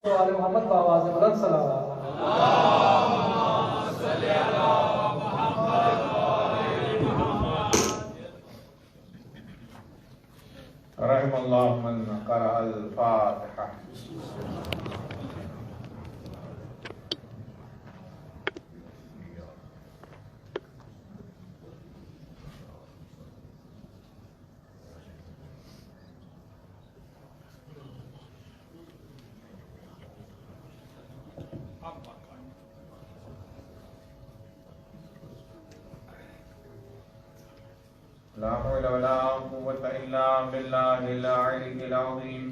آل محمد بآواز بلند صلوات۔ رحم اللہ من قرأ الفاتحہ۔ لا حول ولا قوة إلا بالله العلي العظيم۔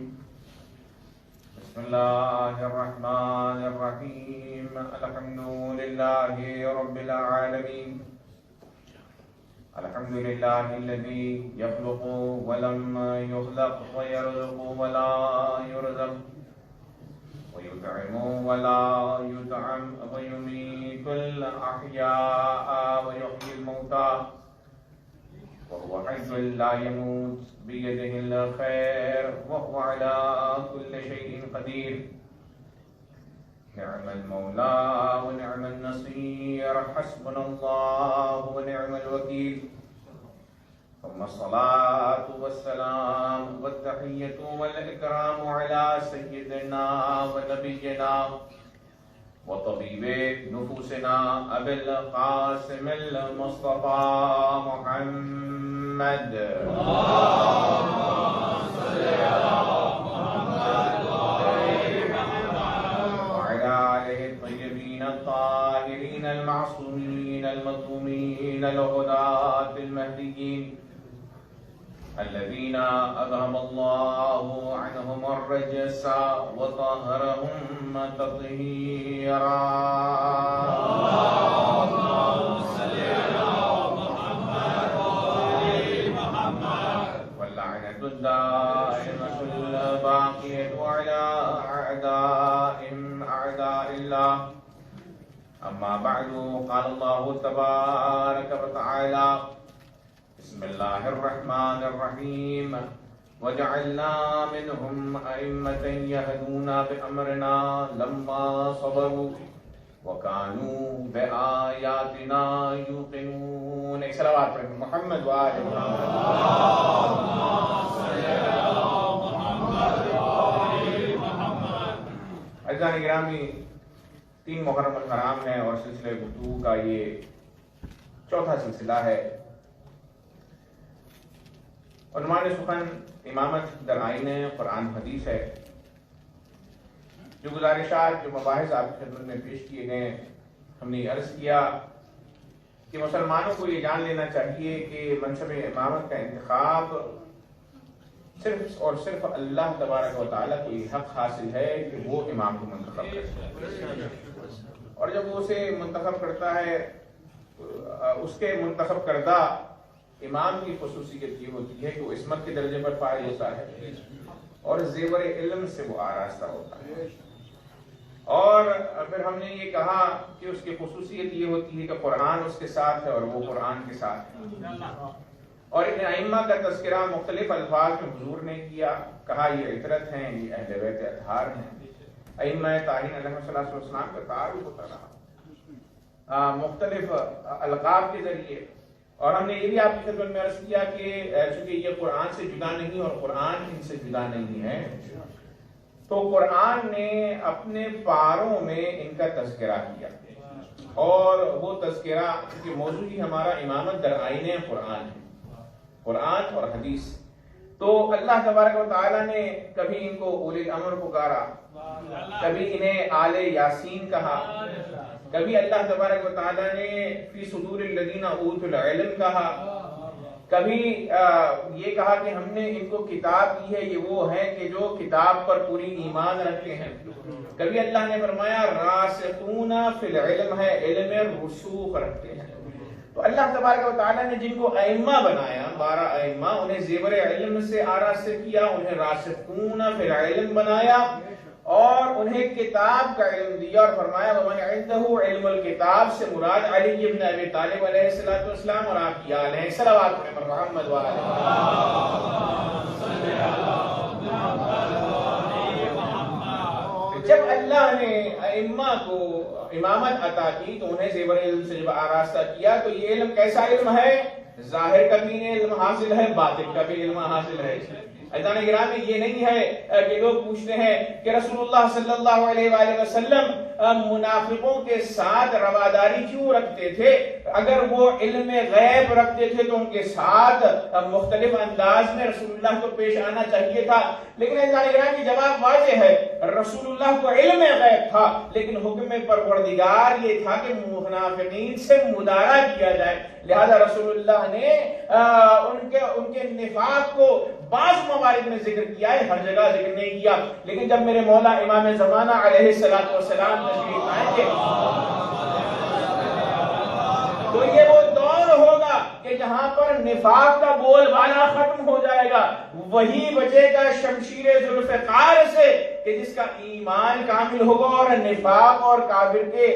بسم الله الرحمن الرحيم۔ الحمد لله رب العالمين، الحمد لله الذي يخلق ولم يخلق ويرزق ولا يرزق ويطعم ولا يطعم ويميت الأحياء ويحيي الموتى وهو حي لا يموت بيده الخير وهو على كل شيء قدير۔ نعم المولى ونعم النصير، حسبنا الله ونعم الوكيل۔ ثم الصلاة والسلام والتحية والإكرام على سيدنا ونبينا وطبيب نفوسنا أبي القاسم المصطفى محمد، وعلى آله الطيبين الطاهرين المعصومين المظلومين الهداة المهديين الذين أذهب الله عنهم الرجس وطهرهم تطهيرا۔ اللهم صل على محمد وآل محمد، واللعنة الدائمة الباقية على أعدائهم أعداء الله۔ أما بعد، قال الله تبارك وتعالى: بسم الله الرحمن الرحيم، وجعلنا منهم أئمة يهدون بأمرنا لما صبروا وكانوا بآياتنا يوقنون۔ ایک صلوات پڑھیں محمد وآل محمد۔ عزیزان گرامی، 3 محرم الحرام ہے اور سلسلہ گفتگو کا یہ چوتھا سلسلہ ہے۔ عنوان سخن امامت در آئین قرآن حدیث ہے۔ جو گزارشات، جو مباحث آپ کی خدمت میں پیش کیے گئے، ہم نے عرض کیا کہ مسلمانوں کو یہ جان لینا چاہیے کہ منصب امامت کا انتخاب صرف اور صرف اللہ تبارک و تعالیٰ کو یہ حق حاصل ہے کہ وہ امام کو منتخب کرے، اور جب وہ اسے منتخب کرتا ہے، اس کے منتخب کردہ امام کی خصوصیت یہ ہوتی ہے کہ وہ عصمت کے درجے پر فائز ہوتا ہے اور زیور علم سے وہ آراستہ ہوتا ہے۔ اور پھر ہم نے یہ کہا کہ اس کی خصوصیت یہ ہوتی ہے کہ قرآن اس کے ساتھ ہے اور وہ قرآن کے ساتھ ہے۔ اور ان ائمہ کا تذکرہ مختلف الفاظ میں حضور نے کیا، کہا یہ عطرت ہیں، یہ اہل بیت اطہار ہیں۔ ائمہ طاہرین علیہ السلام کا تعارف ہوتا رہا مختلف القاب کے ذریعے۔ اور ہم نے یہ بھی آپ کی خدمت میں عرض کیا کہ چونکہ یہ قرآن سے جدا نہیں اور قرآن ان سے جدا نہیں ہے، تو قرآن نے اپنے پاروں میں ان کا تذکرہ کیا، اور وہ تذکرہ کہ موضوع ہی ہمارا امامت در آئین قرآن ہے، قرآن اور حدیث۔ تو اللہ تبارک و تعالیٰ نے کبھی ان کو اولی الامر پکارا، کبھی انہیں آل یاسین کہا، کبھی اللہ تبارک و تعالیٰ نے فی صدور الذین اوتوا العلم کہا، کبھی یہ کہا کہ ہم نے ان کو کتاب دی ہے، یہ وہ ہیں کہ جو کتاب پر پوری ایمان رکھتے ہیں۔ کبھی اللہ نے فرمایا راسخون فی العلم ہے، علم رسوخ رکھتے ہیں۔ تو اللہ تبارک و تعالیٰ نے جن کو ائمہ بنایا، 12 ائمہ، انہیں زیور علم سے آراستہ کیا، انہیں راسخون فی العلم بنایا، اور انہیں کتاب کا علم دیا، اور فرمایا وَمَنْ عِنْدَهُ عِلْمُ الْكِتاب سے مراد علی ابن ابی طالب علیہ السلام اور آپ کی آل ہیں۔ صلوات پر محمد وآلہ۔ جب اللہ نے ائمہ کو امامت عطا کی تو انہیں زیور علم سے جب آراستہ کیا تو یہ علم کیسا علم ہے؟ ظاہر کا بھی علم حاصل ہے، باطن کا بھی علم حاصل ہے۔ عزیزان گرامی، یہ نہیں ہے کہ لوگ پوچھتے ہیں کہ رسول اللہ صلی اللہ علیہ وآلہ وسلم منافقوں کے ساتھ رواداری کیوں رکھتے تھے؟ اگر وہ علم غیب رکھتے تھے تو ان کے ساتھ مختلف انداز میں رسول اللہ کو پیش آنا چاہیے تھا۔ لیکن عزیزان گرامی، جواب واضح ہے، رسول اللہ کو علم غیب تھا لیکن حکم پروردگار یہ تھا کہ منافقین سے مدارا کیا جائے، لہذا رسول اللہ نے ان کے نفاق کو بعض موارد میں ذکر کیا ہے، ہر جگہ ذکر نہیں کیا۔ لیکن جب میرے مولا امام زمانہ علیہ السلام تشریف آئیں گے تو یہ وہ دور ہوگا کہ جہاں پر نفاق کا بول بالا ختم ہو جائے گا، وہی بچے گا شمشیر ذوالفقار سے کہ جس کا ایمان کامل ہوگا اور نفاق اور کافر کے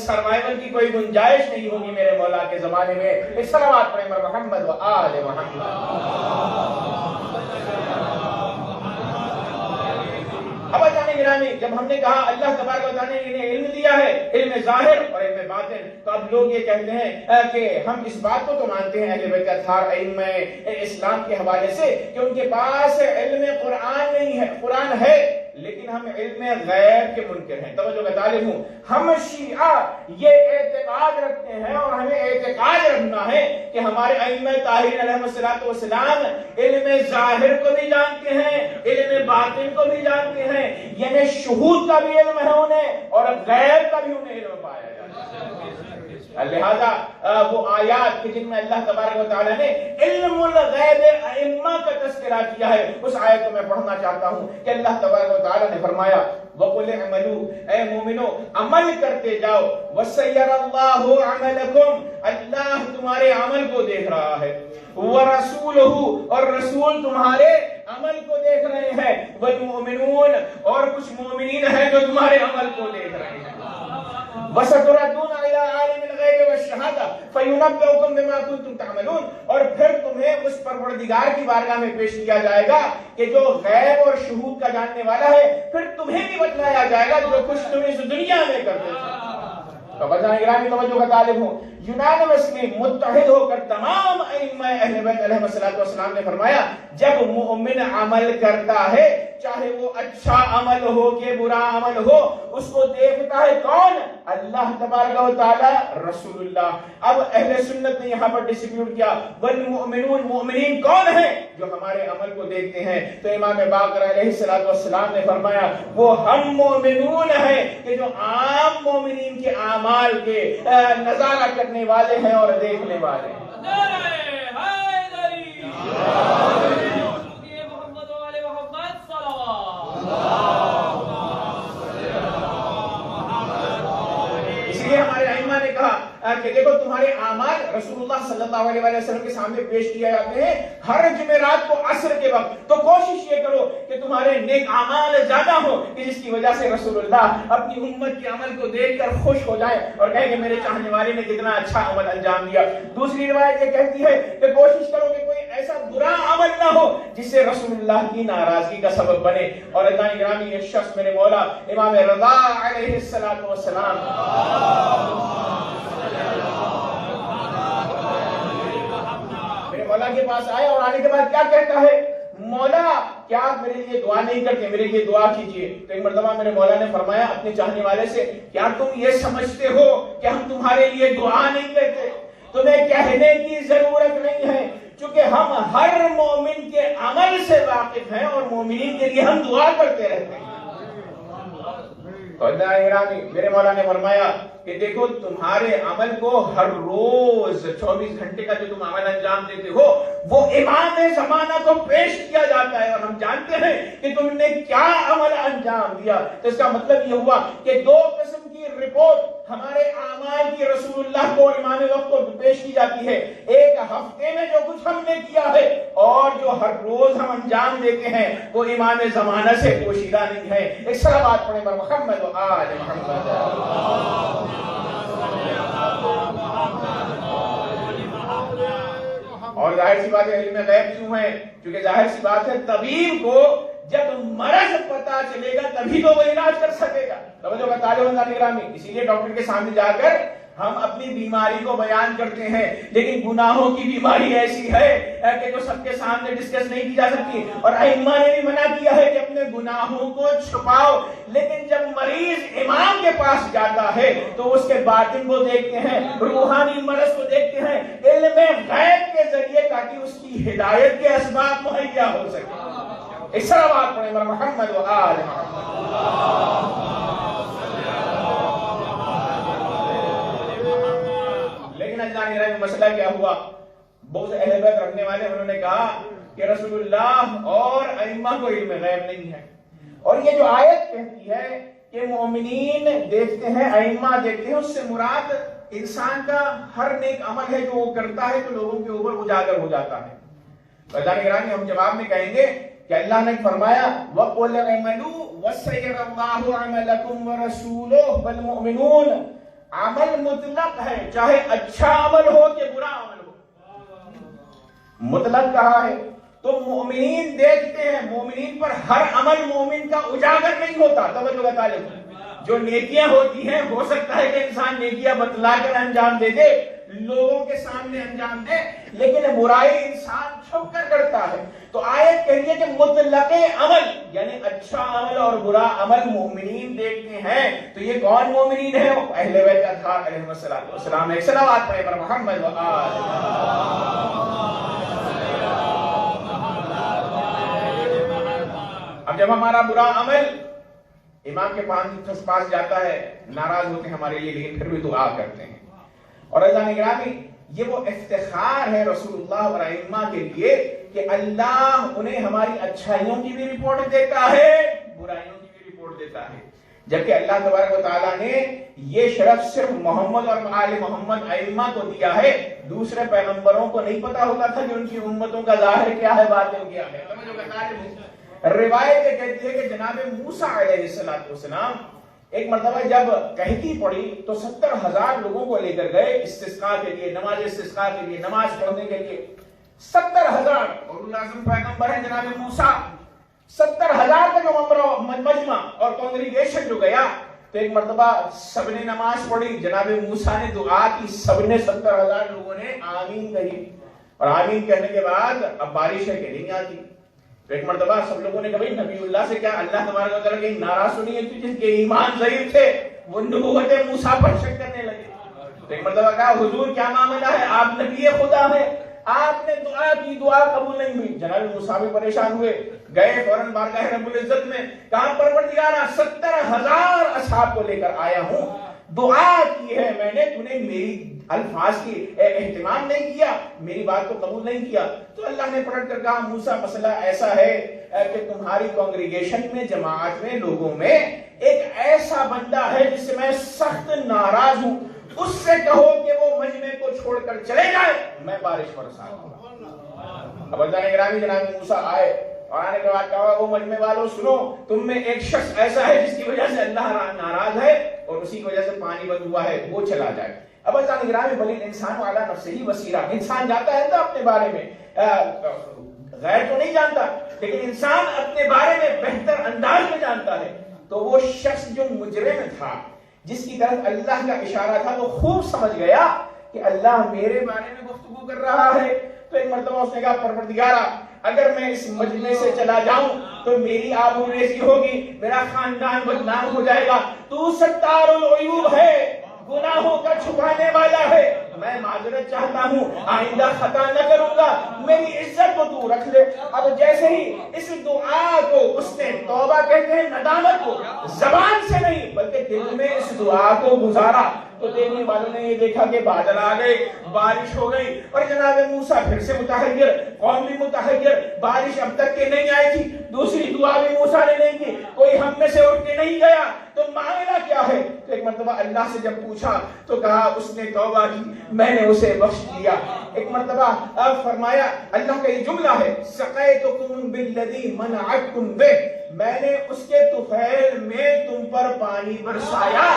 سروائیول کی کوئی گنجائش نہیں ہوگی میرے مولا کے زمانے میں۔ ایک صلوات پڑھیں محمد و آل محمد۔ اب جانے گرامی، جب ہم نے کہا اللہ تبارک و تعالیٰ نے انہیں علم دیا ہے، علم ظاہر اور علم باطن، تو اب لوگ یہ کہتے ہیں کہ ہم اس بات کو تو مانتے ہیں اہل بیت اطہار ائمہ اسلام کے حوالے سے کہ ان کے پاس علم قرآن نہیں ہے، قرآن ہے لیکن ہم علم غیب کے منکر ہیں۔ توجہ کا طالب ہوں، ہم شیعہ یہ اعتقاد رکھتے ہیں اور ہمیں اعتقاد رکھنا ہے کہ ہمارے ائمہ طاہرین علیہ السلام علم ظاہر کو بھی جانتے ہیں، علم باطن کو بھی جانتے ہیں، یعنی شہود کا بھی علم ہے انہیں اور غیب کا بھی انہیں علم پایا جاتا ہے۔ لہذا وہ آیات کہ جن میں اللہ تبارک و تعالیٰ نے علم الغیب ائمہ کا تذکرہ کیا ہے، اس آیت کو میں پڑھنا چاہتا ہوں کہ اللہ تبارک و تعالیٰ نے فرمایا وَقُلِ اعْمَلُوا، اے مومنو عمل کرتے جاؤ، وَسَيَّرَ اللَّهُ عَمَلَكُمْ، اللہ تمہارے عمل کو دیکھ رہا ہے، وَرَسُولُهُ، اور رسول تمہارے عمل کو دیکھ رہے ہیں، وَالْمُؤْمِنُونَ، اور کچھ مومنین ہیں جو تمہارے عمل کو دیکھ رہے ہیں، وَسَتُرَدُّونَ إِلَىٰ عَالِمِ الْغَيْبِ وَالشَّهَادَةِ فَيُنَبِّئُكُم بِمَا كُنتُمْ تَعْمَلُونَ، اور پھر تمہیں اس پروردگار کی بارگاہ میں پیش کیا جائے گا کہ جو غیب اور شہود کا جاننے والا ہے، پھر تمہیں بھی بتلایا جائے گا جو کچھ تم اس دنیا میں کرتے تھے۔ تو بجائے گرامی توجہ کا طالب ہوں، یونانیمسلی متحد ہو کر تمام ائمہ اہل بیت علیہ السلام نے فرمایا جب مومن عمل کرتا ہے، چاہے وہ اچھا عمل ہو کہ برا عمل ہو، اس کو دیکھتا ہے کون؟ اللہ تبارک و تعالی، رسول اللہ۔ اب اہل سنت نے یہاں پر ڈسپیوٹ کیا، والمؤمنون، مومنین کون ہیں جو ہمارے عمل کو دیکھتے ہیں؟ تو امام باقر علیہ السلام نے فرمایا وہ ہم مومنون ہیں کہ جو عام مومنین کے اعمال کے نظارہ کرنے والے ہیں اور دیکھنے والے ہیں۔ اس لیے ہمارے ائمہ نے کہا کہ دیکھو تمہارے اعمال رسول اللہ صلی اللہ علیہ وسلم کے سامنے پیش کیا جاتے ہیں ہر جمعرات کو عصر کے وقت، تو کوشش یہ کرو کہ تمہارے نیک اعمال زیادہ ہو کہ جس کی وجہ سے رسول اللہ اپنی امت کے عمل کو دیکھ کر خوش ہو جائے اور کہیں کہ میرے چاہنے والے نے کتنا اچھا عمل انجام دیا۔ دوسری روایت یہ کہتی ہے کہ کوشش کرو کہ کوئی ایسا برا عمل نہ ہو جس سے رسول اللہ کی ناراضگی کا سبب بنے۔ اور اللہ گرامی، یہ شخص میرے مولا امام رضا علیہ السلام مولا کے پاس آیا اور آنے کے بعد کیا کہتا ہے؟ مولا کیا آپ میرے لیے دعا نہیں کرتے؟ میرے لیے دعا کیجئے۔ تو ایک مرتبہ میرے مولا نے فرمایا اپنے چاہنے والے سے، کیا تم یہ سمجھتے ہو کہ ہم تمہارے لیے دعا نہیں کرتے؟ تمہیں کہنے کی ضرورت نہیں ہے، چونکہ ہم ہر مومن کے عمل سے واقف ہیں اور مومنین کے لیے ہم دعا کرتے رہتے ہیں۔ میرے مولا نے فرمایا کہ دیکھو تمہارے عمل کو ہر روز 24 گھنٹے کا جو تم عمل انجام دیتے ہو وہ امام زمانہ کو پیش کیا جاتا ہے اور ہم جانتے ہیں کہ تم نے کیا عمل انجام دیا۔ تو اس کا مطلب یہ ہوا کہ دو قسم کی رپورٹ ہمارے اعمال کی رسول اللہ کو اور امام وقت کو پیش کی جاتی ہے، ایک ہفتے میں جو کچھ ہم نے کیا ہے اور جو ہر روز ہم انجام دیتے ہیں وہ امام زمانہ سے پوشیدہ نہیں ہے۔ ایک صلوات پڑھیں پر محمد و آل محمد۔ اور ظاہر سی بات ہے علم غیب کیوں ہے؟ کیونکہ ظاہر سی بات ہے طبیب کو جب مرض پتا چلے گا تبھی تو وہ علاج کر سکے گا. توجہ کا طالب علم، اسی لیے ڈاکٹر کے سامنے جا کر ہم اپنی بیماری کو بیان کرتے ہیں، لیکن گناہوں کی بیماری ایسی ہے کہ جو سب کے سامنے ڈسکس نہیں کی جا سکتی. اور ائمہ نے بھی منع کیا ہے کہ اپنے گناہوں کو چھپاؤ، لیکن جب مریض امام کے پاس جاتا ہے تو اس کے باطن کو دیکھتے ہیں، روحانی مرض کو دیکھتے ہیں، علم غیب کے ذریعے، تاکہ اس کی ہدایت کے اسباب مہیا ہو سکے. اس طرح بات پڑھیں محمد و آل محمد. اللہ نے رہا مسئلہ کیا ہوا؟ بہت سے اہل بیت رکھنے والے انہوں نے کہا کہ رسول اللہ اور ائمہ کو علم غیب نہیں ہے. اور یہ جو آیت کہتی ہے کہ مومنین دیکھتے ہیں، ائمہ دیکھتے ہیں، اس سے مراد انسان کا ہر نیک عمل ہے جو وہ کرتا ہے تو لوگوں کے اوپر اجاگر ہو جاتا ہے. اللہ نے ہم جواب میں کہیں گے کہ اللہ نے فرمایا وَقُلْ اعْمَلُوا وَسَيَرَ اللَّهُ عَمَلَكُمْ وَرَسُولُهُ وَالْمُؤْمِنُونَ. عمل مطلق ہے، چاہے اچھا عمل ہو کہ برا عمل ہو، مطلق کہا ہے. تو مومنین دیکھتے ہیں، مومنین پر ہر عمل مومن کا اجاگر نہیں ہوتا. توجہ کا طالب، جو نیکیاں ہوتی ہیں ہو سکتا ہے کہ انسان نیکیاں بتلا کر انجام دے دے، لوگوں کے سامنے انجام دے، لیکن برائی انسان چھپ کر کرتا ہے. تو آیت کہتی ہے کہ مطلق عمل یعنی اچھا عمل اور برا عمل مومنین دیکھتے ہیں. تو یہ کون مومنین ہے؟ اہل بیت اطہار علیہم السلام. ایک صلوات پڑھیں پر محمد و آل. اب جب ہمارا برا عمل امام کے پاس جاتا ہے، ناراض ہوتے ہیں ہمارے لیے، لیکن پھر بھی دعا کرتے ہیں. اور عزیزان گرامی، یہ وہ افتخار ہے رسول اللہ اور ائمہ کے لیے کہ اللہ انہیں ہماری اچھائیوں کی بھی رپورٹ دیتا ہے، برائیوں کی بھی رپورٹ دیتا ہے. جبکہ اللہ تبارک و تعالیٰ نے یہ شرف صرف محمد اور آل محمد ائمہ کو دیا ہے. دوسرے پیغمبروں کو نہیں پتا ہوتا تھا کہ ان کی امتوں کا ظاہر کیا ہے، باطن کیا ہے. روایت کہتی ہے کہ جناب موسیٰ علیہ السلام ایک مرتبہ جب قحطی پڑی تو 70,000 لوگوں کو لے کر گئے استسقاء کے لیے، نماز استسقاء کے لیے، نماز پڑھنے کے لیے. 70,000 اور اعظم پیغمبر ہیں جناب موسیٰ. 70,000 کا جو مجمع اور کانگریگیشن جو گیا تو ایک مرتبہ سب نے نماز پڑھی، جناب موسیٰ نے دعا کی، سب نے 70,000 لوگوں نے آمین کہی. اور آمین کہنے کے بعد اب بارش ہے کہ نہیں آتی. تو ایک مرتبہ سب لوگوں نے کہا بھائی نبی اللہ سے کیا اللہ تبارک و تعالیٰ کی ناراض سنی ہے؟ جن کے ایمان ضعیف تھے وہ نبوت موسیٰ پر شک کرنے لگے. تو ایک مرتبہ کہا حضور کیا معاملہ ہے؟ آپ نبی خدا ہیں، آپ نے دعا کی، دعا قبول نہیں ہوئی. جناب موسیٰ بھی پریشان ہوئے، گئے فوراً بارگاہ رب العزت میں، کہا پروردگارا 70,000 اصحاب کو لے کر آیا ہوں، دعا کی ہے میں نے، تو نے میری الفاظ کی اہتمام نہیں کیا، میری بات کو قبول نہیں کیا. تو اللہ نے پلٹ کر کہا موسیٰ مسئلہ ایسا ہے کہ تمہاری کانگریگیشن میں، جماعت میں، لوگوں میں ایک ایسا بندہ ہے جس سے میں سخت ناراض ہوں، اس سے کہو کہ وہ مجمع کو چھوڑ کر چلے جائے، میں بارش برسا دوں گا. اب اللہ گرامی جناب موسیٰ آئے اور آنے کے بعد کہا وہ مجمع والوں سنو، تم میں ایک شخص ایسا ہے جس کی وجہ سے اللہ ناراض ہے اور اسی کی وجہ سے پانی بند ہوا ہے، وہ چلا جائے. اب اللہ گرامی بل الانسان علی نفسہ بصیرہ، انسان جاتا ہے نا اپنے بارے میں، غیر تو نہیں جانتا لیکن انسان اپنے بارے میں بہتر انداز میں جانتا ہے. تو وہ شخص جو مجرم تھا، جس کی طرف اللہ کا اشارہ تھا، وہ خوب سمجھ گیا کہ اللہ میرے بارے میں گفتگو کر رہا ہے. تو ایک مرتبہ اس نے کہا پروردگارا اگر میں اس مجمع سے چلا جاؤں تو میری آبرو ریزی ہوگی، میرا خاندان بدنام ہو جائے گا. تو ستار العیوب ہے، گناہوں کا چھپانے والا ہے، میں معذرت چاہتا ہوں، آئندہ خطا نہ کروں گا، میری عزت کو تو رکھ لے. اب جیسے ہی اس دعا کو اس نے، توبہ کہتے ہیں ندامت کو، زبان سے نہیں بلکہ دل میں اس دعا کو گزارا، تو دیکھنے والوں نے یہ دیکھا کہ بادل آ گئے، بارش ہو گئی. اور جناب موسیٰ پھر سے متحیر، قوم بھی متحیر، بارش اب تک کے نہیں آئی تھی، دوسری دعا بھی موسیٰ نے نہیں کی، کوئی ہم میں سے اٹھ کے نہیں گیا، تو معاملہ کیا ہے؟ تو ایک مرتبہ اللہ سے جب پوچھا تو کہا اس نے توبہ کی، میں نے اسے بخش دیا. ایک مرتبہ اب فرمایا، اللہ کا یہ جملہ ہے سقیتکم بالذی منعتکم بہ، میں نے اس کے طفیل میں تم پر پانی برسایا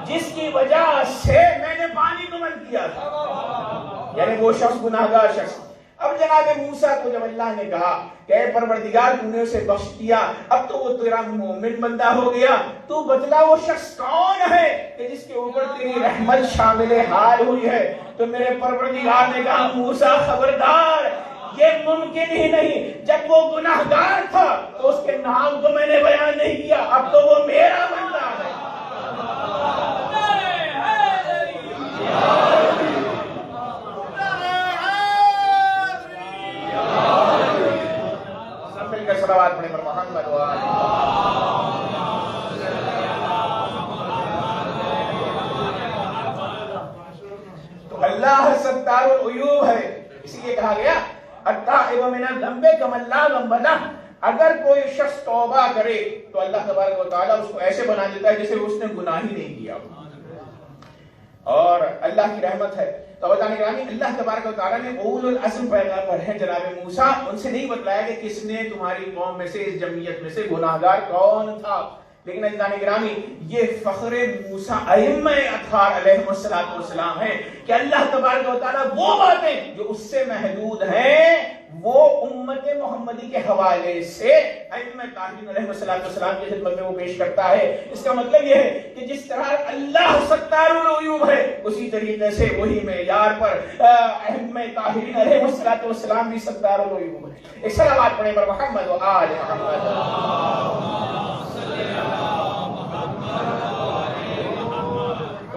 جس کی وجہ سے میں نے پانی کو بند کیا تھا. یعنی وہ شخص گناہگار شخص اب جناب موسیٰ کو جب اللہ نے کہا کہ اے پروردگار تو نے اسے بخش دیا، اب تو وہ تیرا مومن بندہ ہو گیا، تو بتلا وہ شخص کون ہے کہ جس کے اوپر تیری رحمت شامل حال ہوئی ہے؟ تو میرے پروردگار نے کہا موسیٰ خبردار، یہ ممکن ہی نہیں، جب وہ گناہگار تھا تو اس کے نام کو میں نے بیان نہیں کیا، اب تو وہ میرا بندہ ہے۔ سب مل کر صلوات پڑھیں پر محمد و آلہ۔ تو اللہ ستار العیوب ہے، اسی لیے کہا گیا التائب من الذنب کمن لا ذنب لہ۔ اگر کوئی شخص توبہ کرے تو اللہ تبارک و تعالیٰ اس کو ایسے بنا دیتا ہے جیسے اس نے گناہ ہی نہیں کیا، اور اللہ کی رحمت ہے۔ تو بتانے کے بعد اللہ تبارک و تعالیٰ نے اولو العزم پیغمبر ہیں جناب موسیٰ، ان سے نہیں بتلایا کہ کس نے تمہاری قوم میں سے، اس جمعیت میں سے گناہگار کون تھا، لیکن عزیزان گرامی یہ فخر موسیٰ ائمہ اطہار علیہم السلام ہے کہ اللہ تبارک و تعالیٰ وہ باتیں جو اس سے محدود ہیں وہ امت محمدی کے حوالے سے ائمہ طاہرین علیہم السلام کی خدمت میں وہ پیش کرتا ہے۔ اس کا مطلب یہ ہے کہ جس طرح اللہ ستار العیوب ہے، اسی طریقے سے وہی معیار پر ائمہ طاہرین علیہم السلام بھی ستار العیوب ہے۔ ایک صلوات پڑھیں پر محمد و آل محمد۔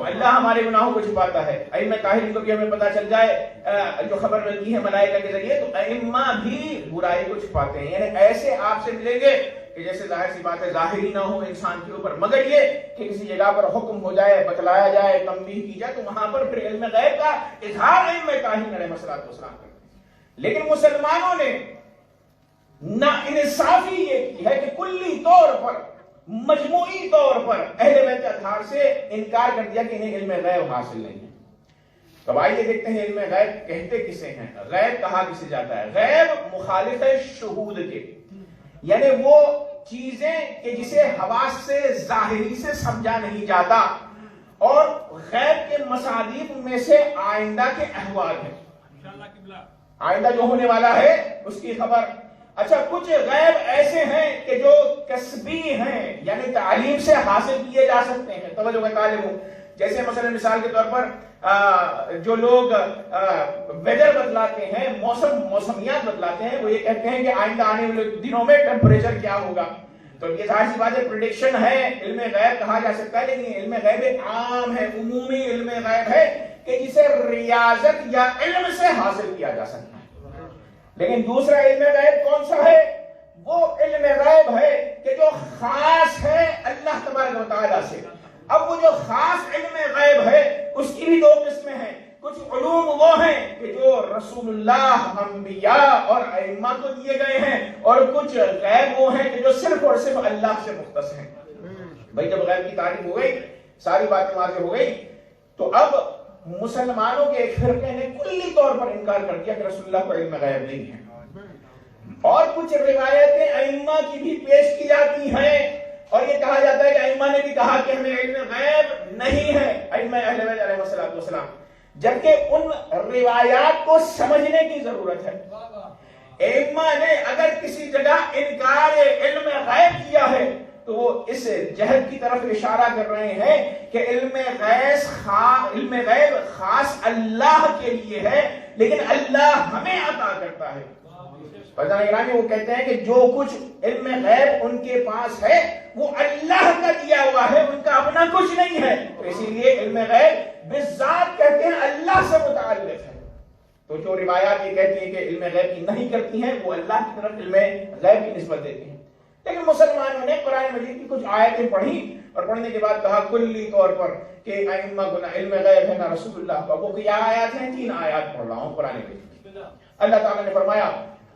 اللہ ہمارے گناہوں کو چھپاتا ہے، ائمہ طاہرین کو بھی ہمیں پتہ چل جائے جو خبر ملتی ہے ملائکہ کے ذریعے، تو ائمہ بھی برائی کو چھپاتے ہیں، یعنی ایسے آپ سے ملیں گے کہ جیسے ظاہر سی بات ہے ظاہری نہ ہو انسان کے اوپر، مگر یہ کہ کسی جگہ پر حکم ہو جائے، بتلایا جائے، تنبیہ کی جائے، تو وہاں پر پھر علم غیب کا اظہار ائمہ طاہرین علیہ السلام کرتے ہیں۔ لیکن مسلمانوں نے ناانصافی یہ کی ہے کہ کلی طور پر، مجموعی طور پر اہل بیت اطہار سے انکار کر دیا کہ انہیں علم غیب حاصل نہیں ہے۔ تو آئیے دیکھتے ہیں علم غیب کہتے کسے ہیں، غیب کہا کسے جاتا ہے۔ غیب مخالف ہے شہود کے، یعنی وہ چیزیں کہ جسے حواس سے ظاہری سے سمجھا نہیں جاتا، اور غیب کے مصادیق میں سے آئندہ کے احوال ہیں، آئندہ جو ہونے والا ہے اس کی خبر۔ اچھا کچھ غیب ایسے ہیں کہ جو کسبی ہیں، یعنی تعلیم سے حاصل کیے جا سکتے ہیں، توجہ کا طالب ہوں۔ جیسے مثلا مثال کے طور پر جو لوگ ویدر بتلاتے ہیں، موسمیات بتلاتے ہیں، وہ یہ کہتے ہیں کہ آئندہ آنے والے دنوں میں ٹیمپریچر کیا ہوگا، تو یہ ظاہر سی بات ہے پریڈکشن ہے، علم غیب کہا جا سکتا ہے، لیکن علم غیب عام ہے، عمومی علم غیب ہے کہ جسے ریاضت یا علم سے حاصل کیا جا سکتا ہے۔ لیکن دوسرا علم غیب کون سا ہے؟ وہ علم غیب ہے کہ جو خاص ہے اللہ تبارک و تعالیٰ سے۔ اب وہ جو خاص علم غیب ہے اس کی بھی دو قسمیں ہیں، کچھ علوم وہ ہیں کہ جو رسول اللہ، انبیاء اور ائمہ کو دیے گئے ہیں، اور کچھ غیب وہ ہیں کہ جو صرف اور صرف اللہ سے مختص ہیں۔ بھائی جب غیب کی تعریف ہو گئی، ساری باتیں واضح ہو گئی، تو اب مسلمانوں کے ایک فرقے نے کلی طور پر انکار کر دیا کہ رسول اللہ کو علم غیب نہیں ہے، اور کچھ روایتیں ائمہ کی بھی پیش کی جاتی ہیں، اور یہ کہا جاتا ہے کہ ائمہ نے بھی کہا کہ ہمیں علم غیب نہیں ہے، ائمہ اہل بیت علیہ السلام، جبکہ ان روایات کو سمجھنے کی ضرورت ہے۔ ائمہ نے اگر کسی جگہ انکار علم غیب کیا ہے تو وہ اس جہد کی طرف اشارہ کر رہے ہیں کہ علم غیب خاص اللہ کے لیے ہے، لیکن اللہ ہمیں عطا کرتا ہے۔ وہ کہتے ہیں کہ جو کچھ علم غیب ان کے پاس ہے وہ اللہ کا دیا ہوا ہے، ان کا اپنا کچھ نہیں ہے، تو اسی لیے علم غیب بالذات کہتے ہیں اللہ سے متعلق ہے۔ تو جو روایات یہ کہتی ہیں کہ علم غیب کی نہیں کرتی ہیں وہ اللہ کی طرف علم غیب کی نسبت دیتی ہیں، لیکن مسلمانوں نے قرآن مجید کی کچھ آیتیں پڑھی اور پڑھنے کے بعد کہا کلی طور پر کہ ائمہ کو نہ علم غیب ہے نہ رسول اللہ کا۔ وہ کیا آیات ہیں؟ 3 آیات پڑھ رہا ہوں قرآن مجید۔ اللہ تعالیٰ نے فرمایا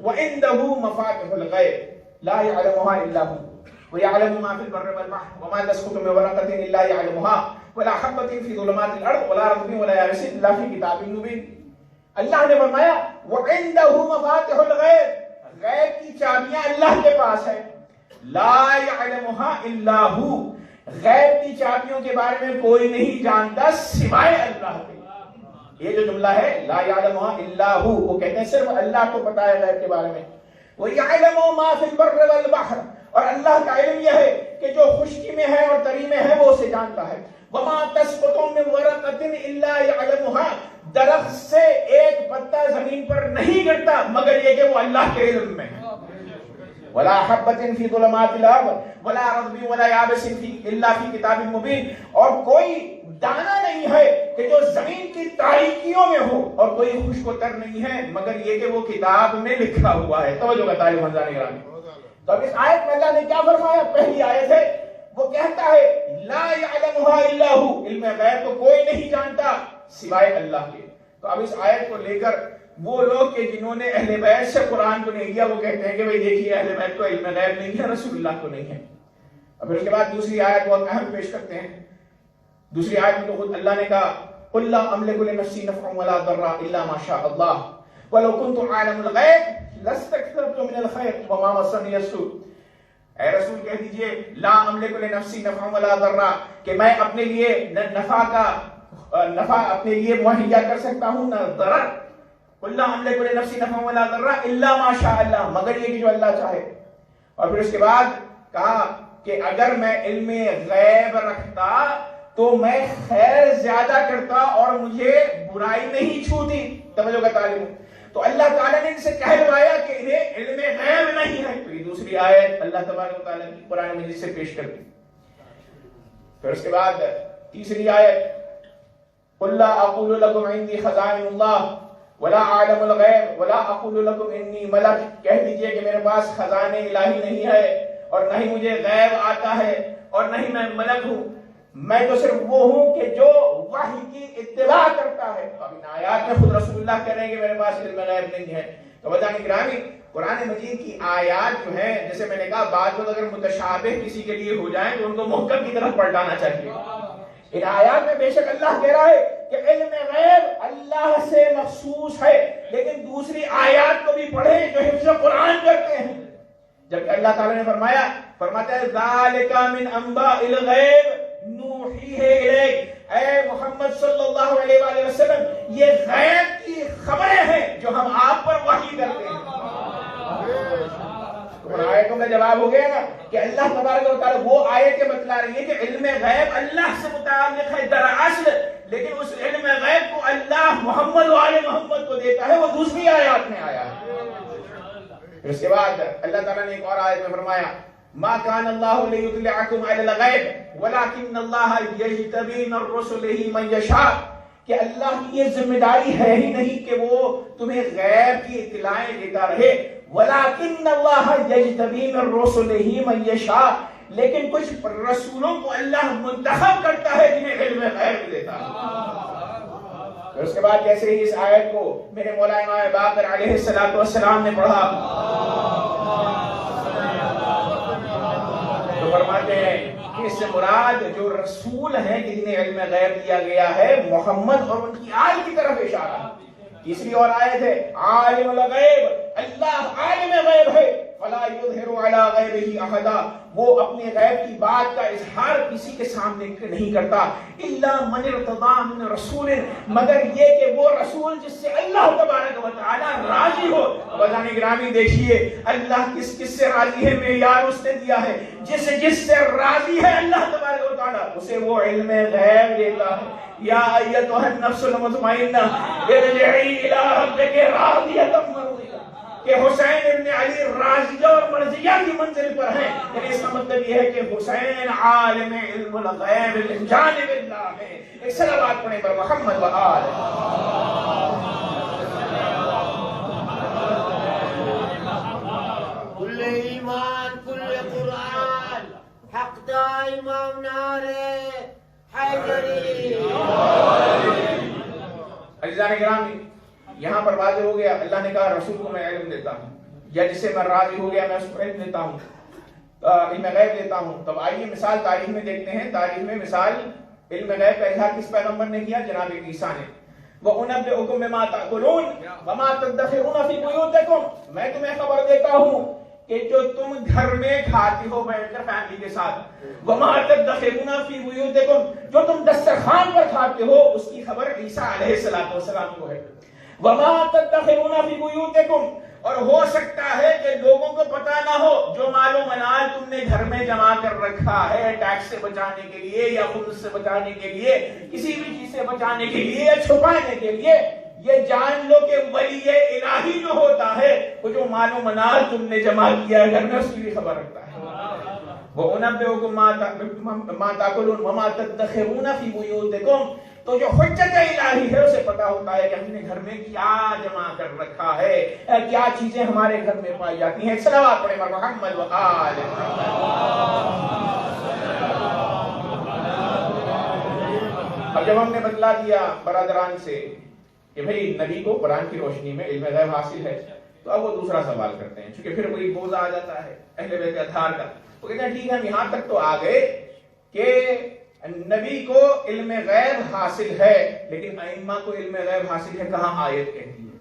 وَعِنْدَهُ مَفَاتِحُ الْغَيْبِ لَا يَعْلَمُهَا إِلَّا هُوَ وَيَعْلَمُ مَا فِي الْبَرِّ وَالْبَحْرِ وَمَا تَسْقُطُ مِنْ وَرَقَةٍ إِلَّا يَعْلَمُهَا وَلَا حَبَّةٍ فِي ظُلُمَاتِ الْأَرْضِ وَلَا رَطْبٍ وَلَا يَابِسٍ إِلَّا فِي كِتَابٍ مُبِينٍ۔ اللہ نے فرمایا وَعِنْدَهُ مَفَاتِحُ الْغَيْبِ، غیب کی چابیاں اللہ کے پاس ہے، لا يعلمها الا هو، غیب کی چابیوں کے بارے میں کوئی نہیں جانتا سوائے اللہ کے۔ یہ جو جملہ ہے لا یعلمها الا هو، وہ کہتے ہیں صرف اللہ کو پتا ہے غیب کے بارے میں. وَيَعْلَمُ مَا فِي الْبَرِّ وَالْبَحْرِ، اور اللہ کا علم یہ ہے کہ جو خشکی میں ہے اور تری میں ہے وہ اسے جانتا ہے. وَمَا تَسْقُطُ مِنْ وَرَقَةٍ إِلَّا يَعْلَمُهَا، درخت سے ایک پتا زمین پر نہیں گرتا مگر یہ کہ وہ اللہ کے علم میں ہے. ولا حبۃ فی ظلمات الارض ولا رطب ولا یابس الا فی کتاب مبین، اور کوئی دانا نہیں ہے کہ جو زمین کی تاریکیوں میں ہو اور کوئی خشک و تر نہیں ہے مگر یہ کہ وہ کتاب میں لکھا ہوا ہے. توجہ کا طالب حضرات گرامی، تو اب اس آیت میں اللہ نے کیا فرمایا؟ پہلی آیت ہے وہ کہتا ہے لا یعلمها الا هو، علم غیب کو کوئی نہیں جانتا سوائے اللہ کے. تو اب اس آیت کو لے کر وہ لوگ کہ جنہوں نے اہل بیت سے قرآن کو نہیں دیا وہ کہتے ہیں کہ بھئی دیکھیے اہل بیت کو علم غیب نہیں ہے، رسول اللہ کو نہیں ہے. اور پھر اس کے بعد دوسری آیت بہت اہم پیش کرتے ہیں. دوسری آیت میں تو خود اللہ نے کہا قُلْ لَا أَمْلِكُ لِنَفْسِي نَفْعًا وَلَا ضَرًّا إِلَّا مَا شَاءَ اللَّهُ وَلَوْ كُنْتُ أَعْلَمُ الْغَيْبَ لَاسْتَكْثَرْتُ مِنَ الْخَيْرِ وَمَا مَسَّنِيَ السُّوءُ. اے رسول کہہ دیجئے لا املک لنفسی نفعا ولا ضرا، کہ میں اپنے لیے نہ نفع اپنے لیے مہیا کر سکتا ہوں نہ ضرر. قُلْ لَا أَمْلِكُ لِنَفْسِي نَفْعًا وَلَا ضَرًّا إِلَّا مَا شَاءَ اللَّهُ، مگر یہ کہ جو اللہ چاہے. اور پھر اس کے بعد کہا کہ اگر میں علم غیب رکھتا تو میں خیر زیادہ کرتا اور مجھے برائی نہیں چھوتی. توجہ کا طالب. تو اللہ تعالیٰ نے ان سے کہلوایا کہ انہیں علم غیب نہیں ہے. تو یہ دوسری آیت اللہ تبارک و تعالیٰ کی قرآن مجید سے پیش کر دی. پھر اس کے بعد تیسری آیت قُلْ لَا أَقُولُ لَكُمْ عِنْدِي خَزَائِنُ اللَّهِ وَلَا أَعْلَمُ الْغَيْبَ وَلَا أَقُولُ لَكُمْ إِنِّي مَلَكٌ، کہہ دیجئے کہ میرے پاس خزانے الہی نہیں ہے اور نہ ہی مجھے غیب آتا ہے اور نہ ہی میں ملک ہوں، میں تو صرف وہ ہوں کہ جو وحی کی اتباع کرتا ہے. اب ان آیات میں خود رسول اللہ کہہ رہے ہیں کہ میرے پاس علم غیب نہیں ہے. تو وجہ گرامی قرآن مجید کی آیات جو ہیں جیسے میں نے کہا بعض لوگ اگر متشابہ کسی کے لیے ہو جائیں تو ان کو محکم کی طرف پلٹانا چاہیے. ان آیات میں بے شک اللہ کہہ رہا ہے کہ علم غیب اللہ سے مخصوص ہے، لیکن دوسری آیات کو بھی پڑھیں جو حفظ قرآن کرتے ہیں. جبکہ اللہ تعالیٰ نے فرماتا ہے ذَلِكَ مِنْ أَنْبَاءِ الْغَيْبِ نُوحِيهِ إِلَيْكَ، اے محمد صلی اللہ علیہ وآلہ وسلم یہ غیب کی خبریں ہیں جو ہم آپ پر وحی کرتے ہیں. تو ان آیتوں کا جواب ہو گیا نا کہ اللہ تبارک و تعالیٰ وہ آیتیں بتلا رہی ہے کہ علم غیب اللہ سے متعلق ہے دراصل، لیکن اس علم غیب کو اللہ محمد و آل محمد کو دیتا ہے، وہ دوسری آیات میں آیا ہے. پھر اس کے بعد اللہ تعالیٰ نے ایک اور آیت میں فرمایا ما كان الله ليطلعكم على الغيب ولكن الله يجتبي من رسله من يشاء، کہ اللہ کی یہ ذمہ داری ہے ہی نہیں کہ وہ تمہیں غیب کی اطلاعیں دیتا رہے. ولكن الله يجتبي من رسله من يشاء، لیکن کچھ رسولوں کو اللہ منتخب کرتا ہے جنہیں علم غیب دیتا ہے. پھر اس کے بعد جیسے ہی اس آیت کو میرے مولا امام باقر علیہ السلام نے پڑھا تو فرماتے ہیں کہ اس سے مراد جو رسول ہیں کہ جنہیں علم غیب دیا گیا ہے محمد اور ان کی آل کی طرف اشارہ. تیسری اور آیت ہے عالم الغیب، اللہ عالم غیب ہے، فلا یظہر علی غیبہ احدا، وہ اپنے غیب کی بات کا اظہار کسی کے سامنے نہیں کرتا. الا من ارتضی من رسول، مگر یہ کہ وہ رسول جس سے اللہ تبارک و تعالی راضی ہو. وزن گرامی دیکھیے اللہ کس کس سے راضی ہے معیار اس نے دیا ہے. جس سے راضی ہے اللہ تبارک و تعالی اسے وہ علم غیب دیتا ہے. یا ایتھا النفس المطمئنہ ارجعی الی ربک راضیۃ مرضیہ، کہ حسین ابن علی راضیہ اور مرضیہ کی منزل پر ہیں. یعنی اس کا مطلب یہ ہے کہ حسین عالم علم الغیب من جانب اللہ ہے. ایک صلوات پڑھیں پر محمد و آل. کل ایمان کل قرآن حق دا امام نعرے حیدری. عزیزان گرامی یہاں پر واضح ہو گیا اللہ نے کہا رسول کو میں علم دیتا ہوں، یا جس سے میں راضی ہو گیا میں اس کو علم دیتا ہوں، علم غیب دیتا ہوں. تب آئیے مثال تاریخ میں دیکھتے ہیں. تاریخ میں مثال علم غیب کا اظہار کس پیغمبر نے کیا؟ جناب عیسیٰ نے. وَأُنَبِّئُكُم بِمَا تَأْكُلُونَ وَمَا تَدَّخِرُونَ فِي بُيُوتِكُمْ، میں تمہیں خبر دیتا ہوں کہ جو تم گھر میں کھاتے ہو بیٹھ کر فیملی کے ساتھ، وما تدخرون فی بیوتکم، جو تم دسترخوان پر کھاتے ہو، اس کی خبر عیسیٰ علیہ السلام کو ہے. وما تدخرون فی بیوتکم، اور ہو سکتا ہے کہ لوگوں کو پتا نہ ہو جو مال و منال تم نے گھر میں جمع کر رکھا ہے ٹیکس سے بچانے کے لیے یا خمس سے بچانے کے لیے، کسی بھی چیز سے بچانے کے لیے یا چھپانے کے لیے، یہ جان لو کہ ولی الہی جو ہوتا ہے وہ جو مال و منال تم نے جمع کیا ہے گھر میں اس کی بھی خبر رکھتا ہے. وَأُنَبِّئُكُم مَّا تَأْكُلُونَ وَمَا تَدَّخِرُونَ فِي بُيُوتِكُم، تو جو حجت الہی ہے اسے پتا ہوتا ہے کہ ہم نے گھر میں کیا جمع کر رکھا ہے، کیا چیزیں ہمارے گھر میں پائی جاتی ہیں. صلوات پڑھیں محمد و آل محمد. اب جب ہم نے بتلا دیا برادران سے کہ بھئی نبی کو قرآن کی روشنی میں علم غیب حاصل ہے، تو اب وہ دوسرا سوال کرتے ہیں، چونکہ پھر وہی بوجھ آ جاتا ہے اہل بیت اطہار کا. وہ کہتے ہیں ٹھیک ہے ہم یہاں تک تو آ گئے کہ نبی کو علم غیب حاصل ہے، لیکن ائمہ کو علم غیب حاصل ہے کہاں آیت کہتی ہے؟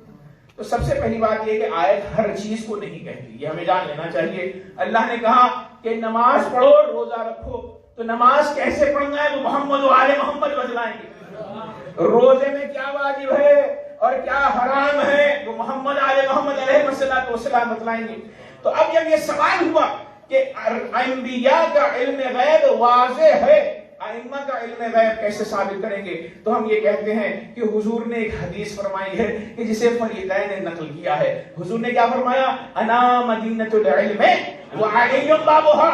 تو سب سے پہلی بات یہ کہ آیت ہر چیز کو نہیں کہتی، یہ ہمیں جان لینا چاہیے. اللہ نے کہا کہ نماز پڑھو روزہ رکھو، تو نماز کیسے پڑھنا ہے وہ محمد و آل محمد بتلائیں گے. روزے میں کیا واجب ہے اور کیا حرام ہے وہ محمد آل محمد علیہ السلام بتلائیں گے. تو اب جب یہ سوال ہوا کہ انبیاء کا علم غیب واضح ہے، ائمہ کا علم غیب کیسے ثابت کریں گے، تو ہم یہ کہتے ہیں کہ حضور نے ایک حدیث فرمائی ہے کہ جسے فریقین نے نقل کیا ہے. حضور نے کیا فرمایا؟ انا مدینۃ العلم وعلی بابها،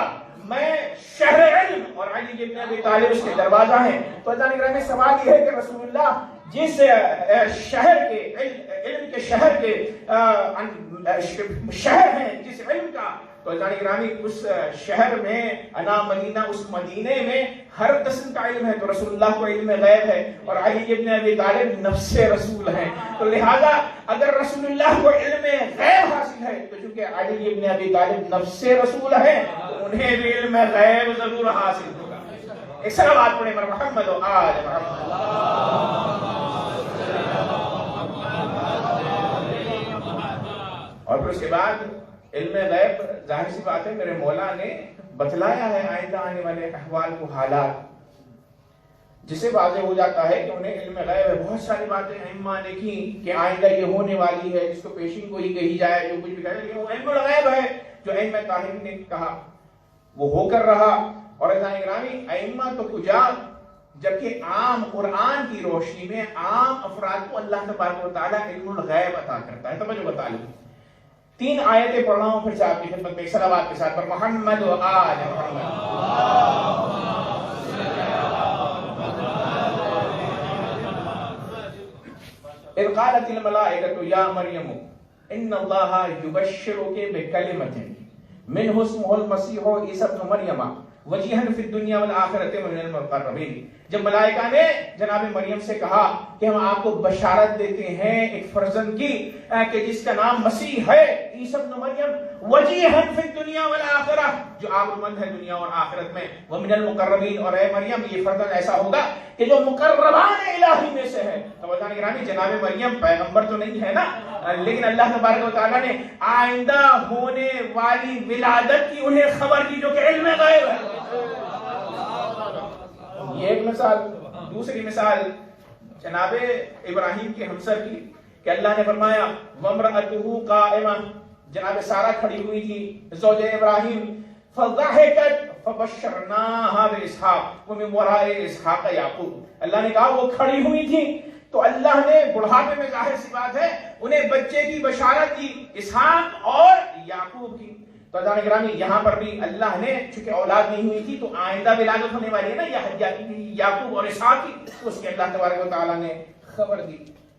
میں شہر علم اور علی ابن ابی طالب اس کے دروازہ ہیں. تو اللہ نے کرام سوال یہ ہے کہ رسول اللہ جس شہر کے علم کے شہر کے شہر ہیں جس علم کا، تو اللہ نے گرامی اس شہر میں انا مدینہ، اس مدینے میں ہر قسم کا علم ہے. تو رسول اللہ کو علم غیب ہے اور علی ابن ابی طالب نفس رسول ہیں. تو لہذا اگر رسول اللہ کو علم غیب حاصل ہے تو چونکہ علی ابن ابی طالب نفس رسول ہیں تو انہیں بھی علم غیب ضرور حاصل ہوگا. ایک صلوات پڑھیں محمد و آل محمد. اور پھر اس کے بعد علم غیب ظاہر سی بات ہے میرے مولا نے بتلایا ہے آئندہ آنے والے احوال کو، حالات، جس سے واضح ہو جاتا ہے کہ انہیں علم غیب ہے. بہت ساری باتیں ائمہ نے کی کہ آئندہ یہ ہونے والی ہے، جس کو پیشین کو ہی کہی جائے، جو کچھ بھی کہے، لیکن وہ علم الغیب ہے جو ائمہ طاہرین نے کہا وہ ہو کر رہا. اور عزیزان گرامی ائمہ تو کجا، جبکہ عام قرآن کی روشنی میں عام افراد کو اللہ تبارک و تعالیٰ علم الغیب عطا کرتا ہے. توجہ بتا لوں، 3 آیتیں پڑھ رہا ہوں پھر سے آپ کی خدمت میں ایک صلوات کے ساتھ پر محمد و آل محمد. اذ قالت الملائکۃ یا مریم ان اللہ یبشرک بکلمۃ منہ اسمہ المسیح عیسی ابن مریم وجیہا فی الدنیا والآخرۃ من المقربین. جب ملائکہ نے جناب مریم سے کہا کہ ہم آپ کو بشارت دیتے ہیں ایک فرزند کی کہ جس کا نام مسیح ہے، عیسی ابن مریم، وجیہا فی الدنیا والآخرہ، جو آبرومند ہے دنیا اور آخرت میں، ومن المقربین، اور اے مریم یہ فرزند ایسا ہوگا کہ جو مقربان الہی میں سے ہے. توجہ گرامی جناب مریم پیغمبر تو نہیں ہے نا، لیکن اللہ تبارک و تعالیٰ نے آئندہ ہونے والی ولادت کی انہیں خبر دی جو کہ علم غیب ہے. یہ ایک مثال. دوسری مثال جناب ابراہیم کے ہمسر کی کہ اللہ نے فرمایا وامرأتہ قائمہ، جناب سارہ کھڑی ہوئی تھی زوج ابراہیم، فضحکت فبشرناہا باسحاق ومن وراء اسحاق یعقوب. اللہ نے کہا وہ کھڑی ہوئی تھی تو اللہ نے بڑھاپے میں ظاہر سی بات ہے انہیں بچے کی بشارت دی، اسحاق اور یعقوب کی. تو جان گرامی یہاں پر بھی اللہ نے چونکہ اولاد نہیں ہوئی تھی تو آئندہ ولادت ہونے والی ہے نا یعقوب اور اسحاق کی، تو اس کے اللہ تبارک و تعالیٰ نے خبر دی.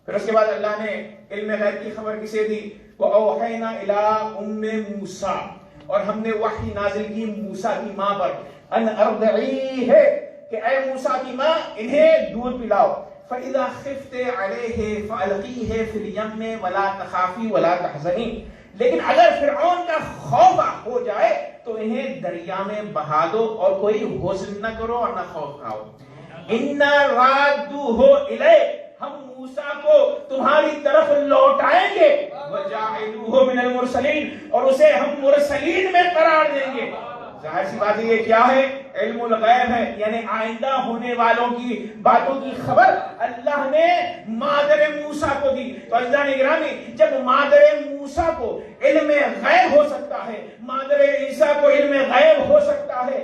پھر اس کے بعد اللہ نے علم غیب کی خبر کسے دی؟ وَأَوْحَيْنَا إِلَىٰ أُمِّ مُوسَىٰ، اور ہم نے وحی نازل کی موسیٰ کی ماں پر، ان ارضعیہ، کہ اے موسیٰ کی ماں انہیں دودھ پلاؤ. فَإِذَا خِفْتِ عَلَيْهِ فَأَلْقِيهِ فِي الْيَمِّ وَلَا تَخَافِي وَلَا تَحْزَنِي، لیکن اگر فرعون کا خوف ہو جائے تو انہیں دریا میں بہا دو اور کوئی حزن نہ کرو اور نہ خوف کھاؤ. اِنَّا رَادُّوهُ إِلَيْكَ، ہم موسیٰ کو تمہاری طرف لوٹائیں گے وَجَعِلُوهُ مِنَ الْمُرْسَلِينَ، اور اسے ہم مرسلین میں قرار دیں گے۔ ظاہر سی بات ہے یہ کیا ہے؟ علم الغیب ہے، یعنی آئندہ ہونے والوں کی باتوں کی خبر اللہ نے مادر موسیٰ کو دی۔ تو عزیزان گرامی، جب مادر موسیٰ کو علم غیب ہو سکتا ہے، مادر عیسیٰ کو علم غیب ہو سکتا ہے،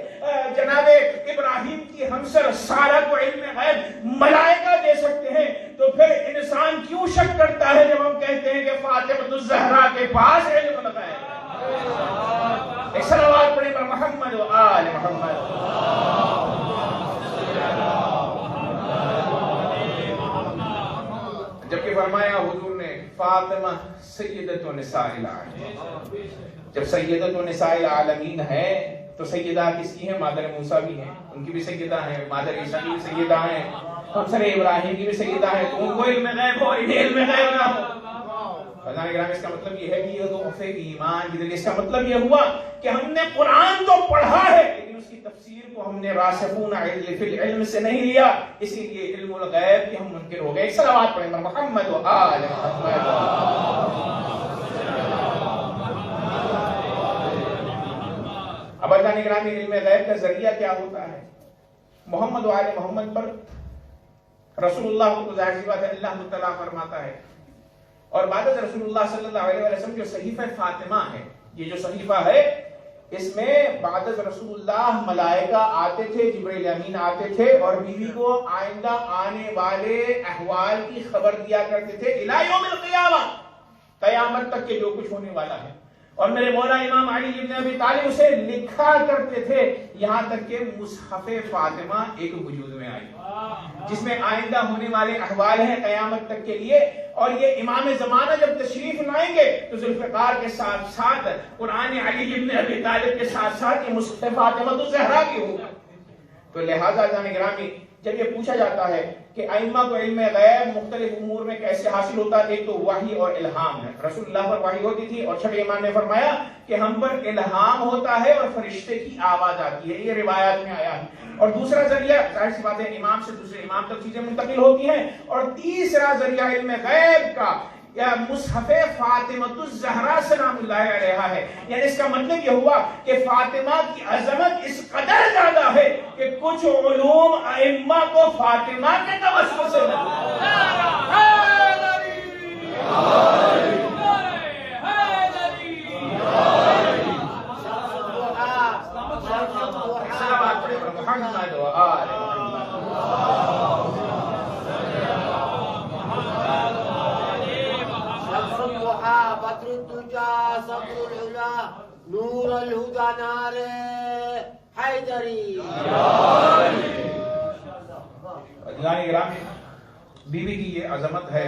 جناب ابراہیم کی ہمسر سارہ کو علم غیب ملائکہ دے سکتے ہیں، تو پھر انسان کیوں شک کرتا ہے جب ہم کہتے ہیں کہ فاطمہ الزہرا کے پاس علم الغیب ہے؟ ایک صلوات پڑھیں پر محمد و آل محمد۔ جبکہ فرمایا حضور نے فاطمہ سیدۃ نساء العالمین، جب سیدۃ نساء العالمین ہے تو سیدہ کس کی ہے؟ مادر موسیٰ بھی ہیں، ان کی بھی سیدہ ہیں، مادر عیسیٰ کی بھی سیدہ ہیں، ہمسر ابراہیم کی بھی سیدہ ہیں، تو ان کو علم غیب ہو، انہیں علم غیب نہ ہو۔ اس کا مطلب یہ ہے کہ یہ ضعف ایمان کی، اس کا مطلب یہ ہوا کہ ہم نے قرآن تو پڑھا ہے لیکن اس کی تفسیر کو ہم نے راسخون فی العلم سے نہیں لیا، اسی لیے علم الغیب کے ہم منکر ہو گئے۔ ایک صلوات پڑھیں محمد و آل محمد۔ اب اللہ نگرانی علم غیب کا ذریعہ کیا ہوتا ہے؟ محمد و آل محمد پر رسول اللہ کو ظاہر سی بات ہے اللہ تعالیٰ فرماتا ہے، اور بعد از رسول اللہ صلی اللہ علیہ وسلم جو صحیفہ فاطمہ ہے، یہ جو صحیفہ ہے اس میں بعد از رسول اللہ ملائکہ آتے تھے، جبرائیل امین آتے تھے اور بیوی کو آئندہ آنے والے احوال کی خبر دیا کرتے تھے الی یوم القیامہ، قیامت تک کے جو کچھ ہونے والا ہے، اور میرے مولا امام علی ابن ابی طالب اسے لکھا کرتے تھے، یہاں تک کہ مصحف فاطمہ ایک وجود میں آئی جس میں آئندہ ہونے والے احوال ہیں قیامت تک کے لیے، اور یہ امام زمانہ جب تشریف لائیں گے تو ذوالفقار کے ساتھ ساتھ قرآن علی ابن ابی طالب کے ساتھ ساتھ یہ مصحف فاطمہ الزہرا کی ہوگا۔ تو لہٰذا جان گرامی، جب یہ پوچھا جاتا ہے کہ ائمہ کو علم غیب مختلف امور میں کیسے حاصل ہوتا ہے، ایک تو وحی اور الہام ہے، رسول اللہ پر وحی ہوتی تھی اور چھٹے امام نے فرمایا کہ ہم پر الہام ہوتا ہے اور فرشتے کی آواز آتی ہے، یہ روایات میں آیا ہے، اور دوسرا ذریعہ ظاہر سی بات ہے امام سے دوسرے امام تک چیزیں منتقل ہوتی ہیں، اور تیسرا ذریعہ علم غیب کا یا مصحف فاطمہ الزہرا سلام اللہ علیہا ہے، یعنی اس کا مطلب یہ ہوا کہ فاطمہ کی عظمت اس قدر زیادہ ہے کہ کچھ علوم ائمہ کو فاطمہ کے توسط سے محمد و آل بدر الدجى صبر العلا نور الهدى نار حیدری۔ عزیزان گرامی، بیوی کی یہ عظمت ہے،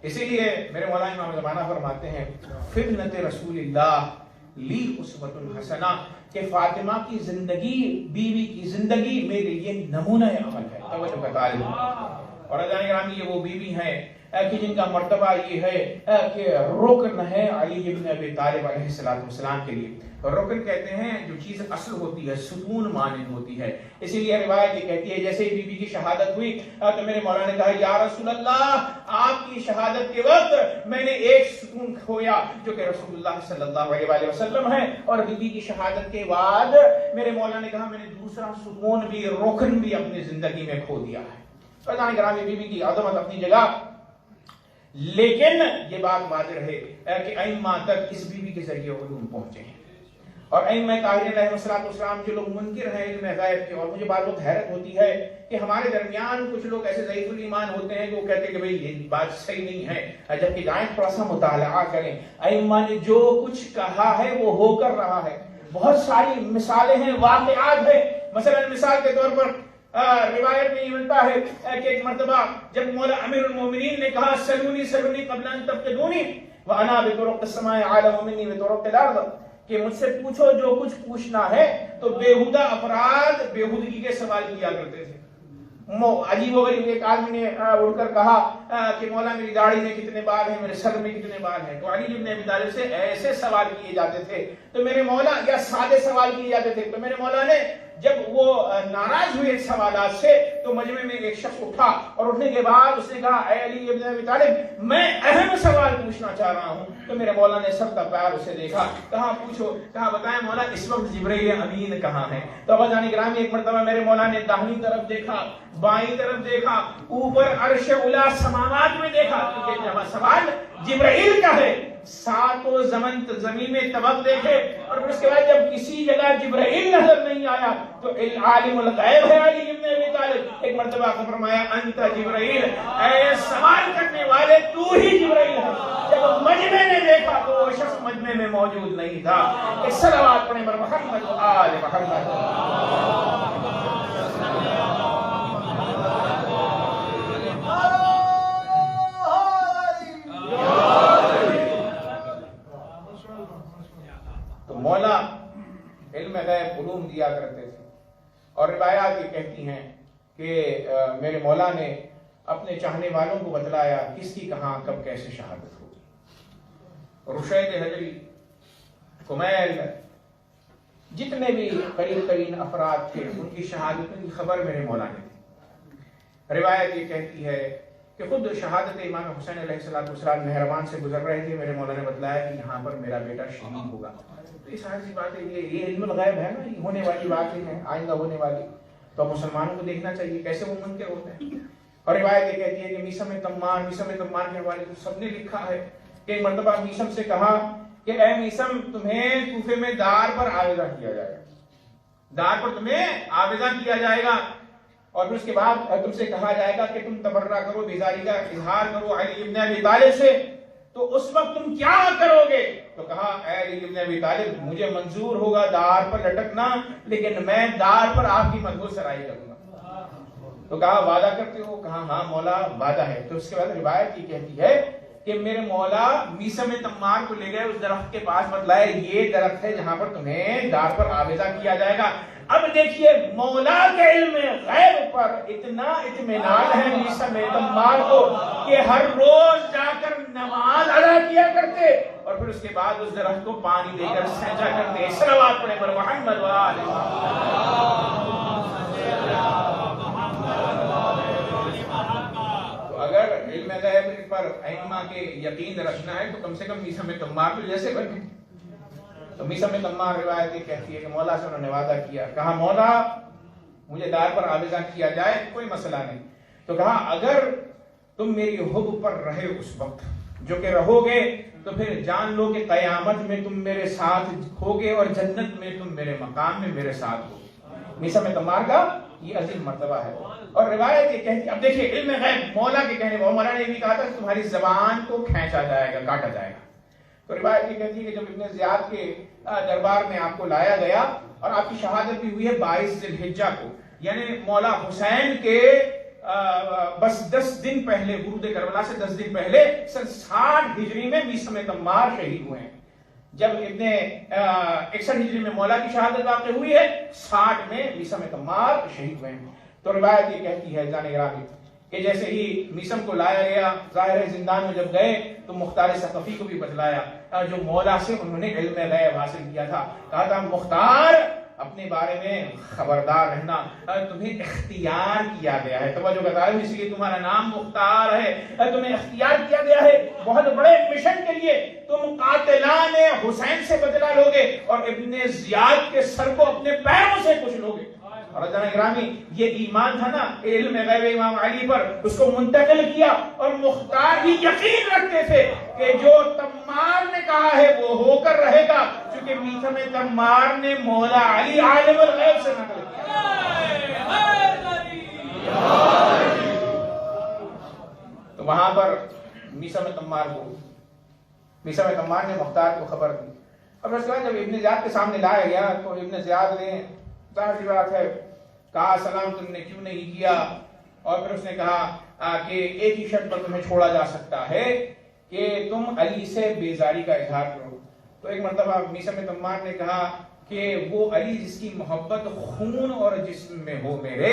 اسی لیے میرے مولانا امام زمانہ فرماتے ہیں فطنت رسول اللہ لی اسوۃ حسنہ، کہ فاطمہ کی زندگی، بیوی کی زندگی میرے لیے نمونہ عمل ہے، توجہ کا طالب۔ اور عزیزان گرامی، یہ وہ بیوی ہیں کہ جن کا مرتبہ یہ ہے کہ رکن ہے علی ابن ابی طالب علیہ السلام کے لیے۔ رکن کہتے ہیں جو چیز اصل ہوتی ہے، ستون مانند ہوتی ہے، اسی لیے روایت یہ کہتی ہے جیسے ہی بی بی کی شہادت ہوئی تو میرے مولا نے کہا یا رسول اللہ، آپ کی شہادت کے وقت میں نے ایک ستون کھویا جو کہ رسول اللہ صلی اللہ علیہ وآلہ وسلم ہے، اور بی بی کی شہادت کے بعد میرے مولا نے کہا میں نے دوسرا ستون بھی، رکن بھی اپنی زندگی میں کھو دیا ہے۔ عزیزان گرامی، بی بی کی عظمت اپنی جگہ، لیکن یہ بات واضح ہے کہ ائمہ تک اس بیوی کے ذریعے علوم پہنچے ہیں، اور ائمہ طاہرین علیہ السلام جو لوگ منکر ہیں علم غیب کے، اور مجھے بعض وقت حیرت ہوتی ہے کہ ہمارے درمیان کچھ لوگ ایسے ضعیف الایمان ہوتے ہیں کہ وہ کہتے ہیں کہ بھئی یہ بات صحیح نہیں ہے، جبکہ جائیں تھوڑا سا مطالعہ کریں، ائمہ نے جو کچھ کہا ہے وہ ہو کر رہا ہے، بہت ساری مثالیں ہیں، واقعات ہیں۔ مثلا مثال کے طور پر روایت میں یہ ملتا ہے کہ ایک مرتبہ جب مولا امیر المومنین نے کہا سلونی سلونی قبل ان تفتدونی وانا بطرق السماء عالم منی بطرق الارض، کہ مجھ سے پوچھو جو کچھ پوچھنا ہے، تو بےہودہ افراد بےہودگی کے سوال کیا کرتے تھے۔ عجیب و غریب ایک آدمی نے اڑ کر کہا کہ مولا میری داڑھی میں کتنے بال ہیں، میرے سر میں کتنے بال ہیں، تو علی ابن ابی طالب سے ایسے سوال کیے جاتے تھے، تو میرے مولا یا سادے سوال کیے جاتے تھے، تو میرے مولا نے جب وہ ناراض ہوئے سوالات سے تو مجمع میں ایک شخص اٹھا اور اٹھنے کے بعد اس نے کہا اے علی ابن ابی طالب میں اہم سوال پوچھنا چاہ رہا ہوں. تو میرے مولا نے سر تپایا اسے دیکھا, کہا پوچھو, کہا بتائیں مولا اس وقت جبرائیل امین کہاں ہے؟ تو ابا گرامی ایک مرتبہ میرے مولا نے داہنی طرف دیکھا, بائیں طرف دیکھا, اوپر عرش اولا سماوات میں دیکھا, کیونکہ جب سوال جبرائیل کا ہے ساتوں زمین میں طبق دیکھے اور پھر اس کے بعد جب کسی جگہ جبرائیل نظر نہیں آیا تو عالم الغیب ہے علی ابن ابی طالب. ایک مرتبہ آپ نے فرمایا انت جبرائیل, اے سوال کرنے والے تو ہی جبرائیل ہے. جب مجمع نے دیکھا تو وہ شخص مجمع میں موجود نہیں تھا. ایک صلوات پڑھیں بر محمد و آل محمد. مولا علم غیب علوم دیا کرتے تھے اور روایات یہ کہتی ہیں کہ میرے مولا نے اپنے چاہنے والوں کو بتلایا کس کی کہاں کب کیسے شہادت ہو. رشید حجری, کمیل, جتنے بھی قریب ترین افراد تھے ان کی شہادتوں کی خبر میرے مولا نے دی. روایت یہ کہتی ہے کہ خود شہادت امام حسین علیہ السلام مہربان سے گزر رہے تھے, میرے مولا نے بتلایا کہ یہاں پر میرا بیٹا شہید ہوگا. تو یہ ساری سی باتیں یہ علم الغیب ہے نا, یہ ہونے والی باتیں ہیں آئندہ ہونے والی, تو مسلمانوں کو دیکھنا چاہیے کیسے وہ منکر ہوتے ہیں. اور روایت یہ کہتی ہے کہ میسم تمار کے حوالے سے سب نے لکھا ہے کہ ایک مرتبہ میسم سے کہا کہ اے میسم تمہیں کوفے میں دار پر آویزہ کیا جائے گا, دار پر تمہیں آویزہ کیا جائے گا اور پھر اس کے بعد تم سے کہا جائے گا کہ تم تبرہ کرو, بیزاری کا اظہار کرو علی ابن ابی طالب سے, تو اس وقت تم کیا کرو گے؟ تو کہا اے علی ابن ابی طالب مجھے منظور ہوگا دار پر لٹکنا, لیکن میں دار پر آپ کی مدعو سرائی کروں گا. تو کہا وعدہ کرتے ہو؟ کہا ہاں مولا وعدہ ہے. تو اس کے بعد روایت یہ کہتی ہے کہ میرے مولا میسم تمار کو لے گئے اس درخت کے پاس, بتلائے یہ درخت ہے جہاں پر تمہیں دار پر آویزہ کیا جائے گا. اب دیکھیے مولا کے علم غیب پر اتنا اطمینان ہے میسم تمار کو کہ ہر روز جا کر نماز ادا کیا کرتے اور پھر اس کے بعد اس درخت کو پانی دے کر سجدہ کرتے. صلوات پڑھیں بر محمد و آل تو اگر علم غیب پر ائمہ کے یقین رکھنا ہے تو کم سے کم میسم تمار تو جیسے بنے. تو میسم تمار روایت یہ کہتی ہے کہ مولا سے انہوں نے وعدہ کیا, کہا مولا مجھے دار پر آویزہ کیا جائے کوئی مسئلہ نہیں. تو کہا اگر تم میری حب پر رہے اس وقت جو کہ رہو گے تو پھر جان لو کہ قیامت میں تم میرے ساتھ ہوگے اور جنت میں تم میرے مقام میں میرے ساتھ ہوگے. میسم تمار کا یہ عظیم مرتبہ ہے. اور روایت یہ کہتی ہے, اب دیکھیے علم غیب مولا کے کہنے, مولا نے بھی کہا تھا کہ تمہاری زبان کو کھینچا جائے گا, کاٹا جائے گا. تو روایت یہ کہتی ہے کہ جب ابن زیاد کے دربار میں آپ کو لایا گیا اور آپ کی شہادت بھی ہوئی ہے 22 ذی الحجہ کو, یعنی مولا حسین کے بس 10 دن پہلے, ورود کربلا سے 10 دن پہلے سن 60 ہجری میں میسم تمار شہید ہوئے ہیں. جب ابن 61 ہجری میں مولا کی شہادت واقع ہوئی ہے, 60 میں میسم تمار شہید ہوئے ہیں. تو روایت یہ کہتی ہے جان گرامی کہ جیسے ہی میسم کو لایا گیا, ظاہر زندان میں جب گئے تو مختار ثقفی کو بھی بتلایا جو مولا سے انہوں نے علم غیب حاصل کیا تھا. کہا تھا مختار اپنے بارے میں خبردار رہنا, تمہیں اختیار کیا گیا ہے. توجہ بتا رہا ہوں, اس لیے تمہارا نام مختار ہے, تمہیں اختیار کیا گیا ہے بہت بڑے مشن کے لیے. تم قاتلان حسین سے بدلہ لوگے اور ابن زیاد کے سر کو اپنے پیروں سے کچھ لوگے. اور جناب گرامی یہ ایمان تھا نا علم غیب امام علی پر, اس کو منتقل کیا اور مختار بھی یقین رکھتے تھے کہ جو تمار نے کہا ہے وہ ہو کر رہے گا, کیونکہ میسم تمار نے مولا علی عالم الغیب سے نقل کیا. تو وہاں پر میسم تمار نے مختار کو خبر دی. اور اس کے بعد جب ابن زیاد کے سامنے لایا گیا تو ابن زیاد نے ظاہر سی بات ہے کہا سلام تم نے کیوں نہیں کیا, اور پھر اس نے کہا کہ ایک ہی شرط پر تمہیں چھوڑا جا سکتا ہے کہ تم علی سے بیزاری کا اظہار کرو. تو ایک مرتبہ میسم تمار نے کہا کہ وہ علی جس کی محبت خون اور جسم میں ہو میرے,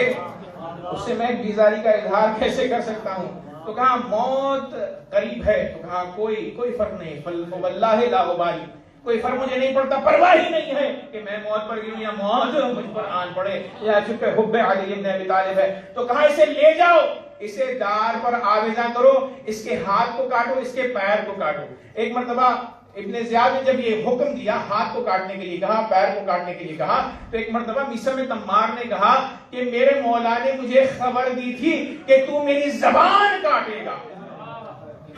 اس سے میں بیزاری کا اظہار کیسے کر سکتا ہوں. تو کہا موت قریب ہے. تو کہا کوئی فرق نہیں, واللہ لا ابالی, کوئی فرق مجھے نہیں پڑتا، پرواہ ہی نہیں ہے کہ میں موت پر گروں یا موت مجھ پر آن پڑے، یا چونکہ حب علی بن ابی طالب ہے۔ تو کہا اسے لے جاؤ، اسے دار پر آویزاں کرو، اس کے ہاتھ کو کاٹو، اس کے پیر کو کاٹو۔ ایک مرتبہ ابن زیاد نے جب یہ حکم دیا، ہاتھ کو کاٹنے کے لیے کہا، پیر کو کاٹنے کے لیے کہا، تو ایک مرتبہ میثم تمار نے کہا کہ میرے مولا نے مجھے خبر دی تھی کہ تو میری زبان کاٹے گا۔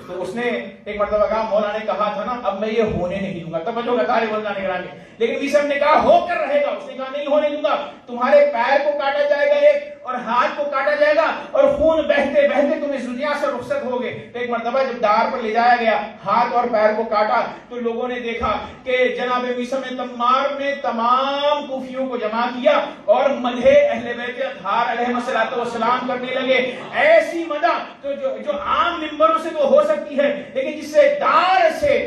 تو اس نے ایک مرتبہ کہا، مولا نے کہا تھا نا اب میں یہ ہونے نہیں دوں گا، توجہ کا طالب علم نگرانی، لیکن میثم نے کہا ہو کر رہے گا، اس نے کہا نہیں ہونے دوں گا، تمہارے پیر کو کاٹا جائے گا ایک، اور ہاتھ کو کاٹا جائے گا، اور خون بہتے بہتے تم اس دنیا سے رخصت ہوگے۔ ایک مرتبہ جب دار پر لے جایا گیا، ہاتھ اور پیر کو کاٹا، تو لوگوں نے دیکھا کہ جناب میثم تمار نے تمام کوفیوں کو جمع کیا اور مدح اہل بیت اطہار علیہ السلام کرنے لگے، ایسی مدح جو عام ممبروں سے تو ہو سکتی ہے، لیکن جس سے دار سے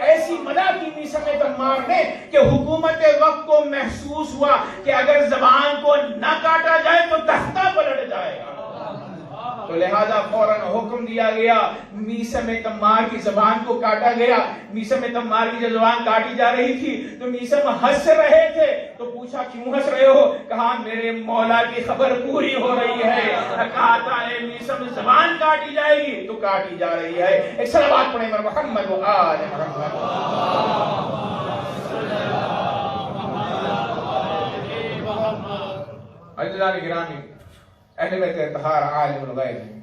ایسی مدح کی میثم تمار نے کہ حکومت وقت کو محسوس ہوا کہ اگر زبان کو نہ کاٹا جائے تو تختہ پلٹ جائے گا۔ تو لہذا فوراً حکم دیا گیا، میثم تمار کی زبان کو کاٹا گیا۔ میثم تمار کی جو زبان کاٹی جا رہی تھی تو میثم ہنس رہے تھے، تو پوچھا کیوں ہنس رہے ہو؟ کہا میرے مولا کی خبر پوری ہو رہی ہے، کہا تھا اے میثم زبان کاٹی جائے گی تو کاٹی جا رہی ہے۔ ایک صلوات پڑھیں محمد و آل محمد۔ عزیزان گرامی، اہل بیت اطہار عالم الغیب ہیں،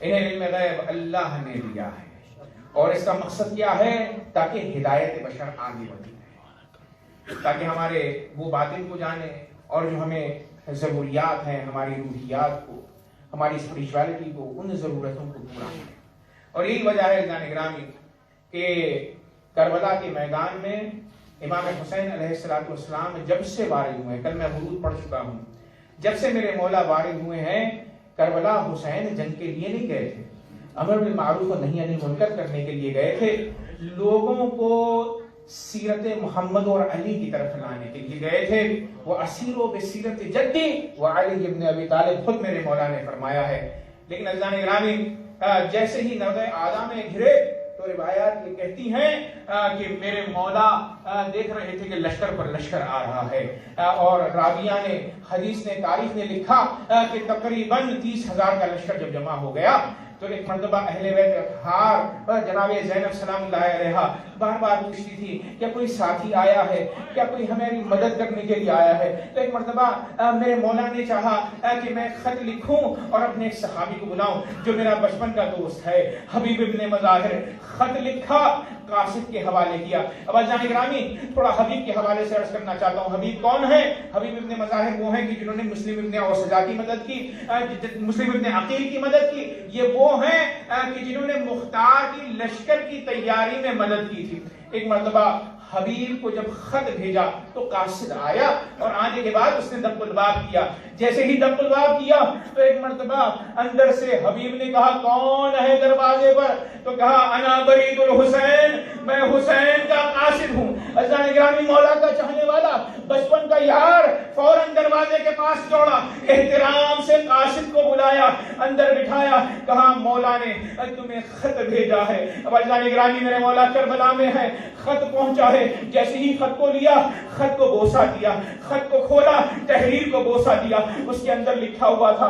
انہیں علم غیب اللہ نے دیا ہے، اور اس کا مقصد کیا ہے؟ تاکہ ہدایت بشر آگے بڑھے، تاکہ ہمارے وہ باطن کو جانے، اور جو ہمیں ضروریات ہیں، ہماری روحیات کو، ہماری اسپریچویلٹی کو، ان ضرورتوں کو پورا کریں۔ اور یہی وجہ ہے عزیزان گرامی کہ کربلا کے میدان میں امام حسین علیہ السلام جب سے وارد ہوئے، کل میں ورود پڑھ چکا ہوں، جب سے میرے مولا وارد ہوئے ہیں، کربلا حسین جنگ کے لیے نہیں گئے تھے، امر بالمعروف و نہی عن المنکر کرنے کے لیے گئے تھے، لوگوں کو سیرت محمد اور علی کی طرف لانے کے لیے گئے تھے۔ وہ اسیرو بسیرت جدی وعلی ابن ابی طالب، خود میرے مولا نے فرمایا ہے۔ لیکن عزیزان گرامی، جیسے ہی نوے آدھا میں گھرے تو روایات یہ کہتی ہیں کہ میرے مولا دیکھ رہے تھے کہ لشکر پر لشکر آ رہا ہے، اور راویہ نے، حدیث نے، تاریخ نے لکھا کہ تقریباً 30,000 کا لشکر جب جمع ہو گیا تو ایک مرتبہ اہل بیت اطہار جناب زینب سلام اللہ علیہا بار بار پوچھتی تھی کیا کوئی ساتھی آیا ہے، کیا کوئی ہماری مدد کرنے کے لیے آیا ہے۔ تو ایک مرتبہ میرے مولا نے چاہا کہ میں خط لکھوں اور اپنے ایک صحابی کو بلاؤں جو میرا بچپن کا دوست ہے، حبیب ابن مظاہر۔ خط لکھا، قاصد کے حوالے کیا۔ اب عزیزان گرامی تھوڑا حبیب کے حوالے سے عرض کرنا چاہتا ہوں۔ حبیب کون ہے؟ حبیب ابن مظاہر وہ ہیں کہ جنہوں نے مسلم ابن اوسجا کی مدد کی، مسلم ابن عقیل کی مدد کی۔ یہ وہ ہیں کہ جنہوں نے مختار کی لشکر کی تیاری میں مدد کی تھی۔ ایک مرتبہ حبیب کو جب خط بھیجا تو قاصد آیا، اور آنے کے بعد اس نے دق الباب کیا۔ جیسے ہی دق الباب کیا تو ایک مرتبہ اندر سے حبیب نے کہا کون ہے دروازے پر؟ تو کہا انا برید الحسین، میں حسین کا قاصد ہوں۔ عزیزان گرامی، مولا کا چاہنے والا، بچپن کا یار، فوراً دروازے کے پاس دوڑا، احترام سے قاصد کو بلایا، اندر بٹھایا، کہا مولا نے تمہیں خط بھیجا ہے۔ اب عزیزان گرامی، میرے مولا کربلا میں ہے، خط پہنچا ہے۔ جیسے ہی خط کو لیا، خط کو بوسا دیا، خط کو کھولا، تحریر کو بوسا دیا۔ اس کے اندر لکھا ہوا تھا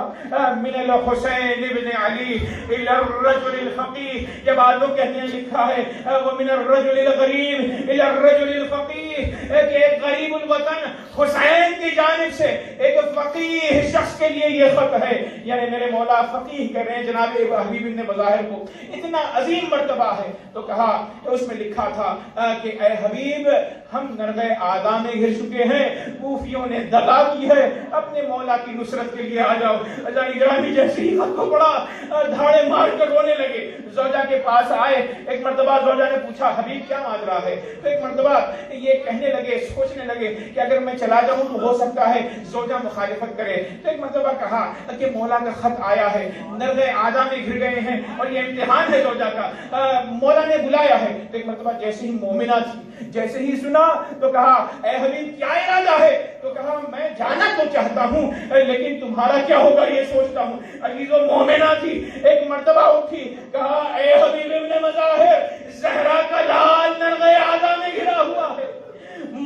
من الحسین ابن علی الى الرجل الفقیہ۔ جب آدم کہتے ہیں لکھا ہے ومن الرجل الغریب الى الرجل الفقیہ، کہ ایک غریب الوطن حسین کی جانب سے ایک فقیہ شخص کے لیے یہ خط ہے، یعنی میرے مولا فقیہ کر رہے ہیں جناب حبیب ابن مظاہر کو۔ اتنا عظیم مرتبہ ہے۔ تو کہا، اس میں لکھا تھا کہ اے حبیب، ہم نرغے آدھا میں گر چکے ہیں، کوفیوں نے دغا کی ہے، اپنے مولا کی نصرت کے لیے آ جاؤ۔ عزیزان گرامی، جیسے ہی خط کو پڑھا، دھاڑے مار کر رونے لگے۔ زوجہ کے پاس آئے، ایک مرتبہ زوجہ نے پوچھا حبیب کیا ماجرا ہے؟ تو ایک مرتبہ یہ کہنے لگے، سوچنے لگے کہ اگر میں چلا جاؤں تو ہو سکتا ہے زوجہ مخالفت کرے۔ تو ایک مرتبہ کہا کہ مولا کا خط آیا ہے، نرغے آدھا میں گر گئے ہیں اور یہ امتحان ہے زوجہ کا، مولا نے بلایا ہے۔ تو ایک مرتبہ جیسے ہی مومنہ تھی، جیسے ہی سنا تو کہا اے حبیب کیا ارادہ ہے؟ تو کہا میں جانا تو چاہتا ہوں لیکن تمہارا کیا ہوگا یہ سوچتا ہوں۔ عزیزو، مومنہ تھی، ایک مرتبہ اٹھی، کہا اے حبیب ابن مظاہر، زہرا کا لال نرغے آدھا میں گرا ہوا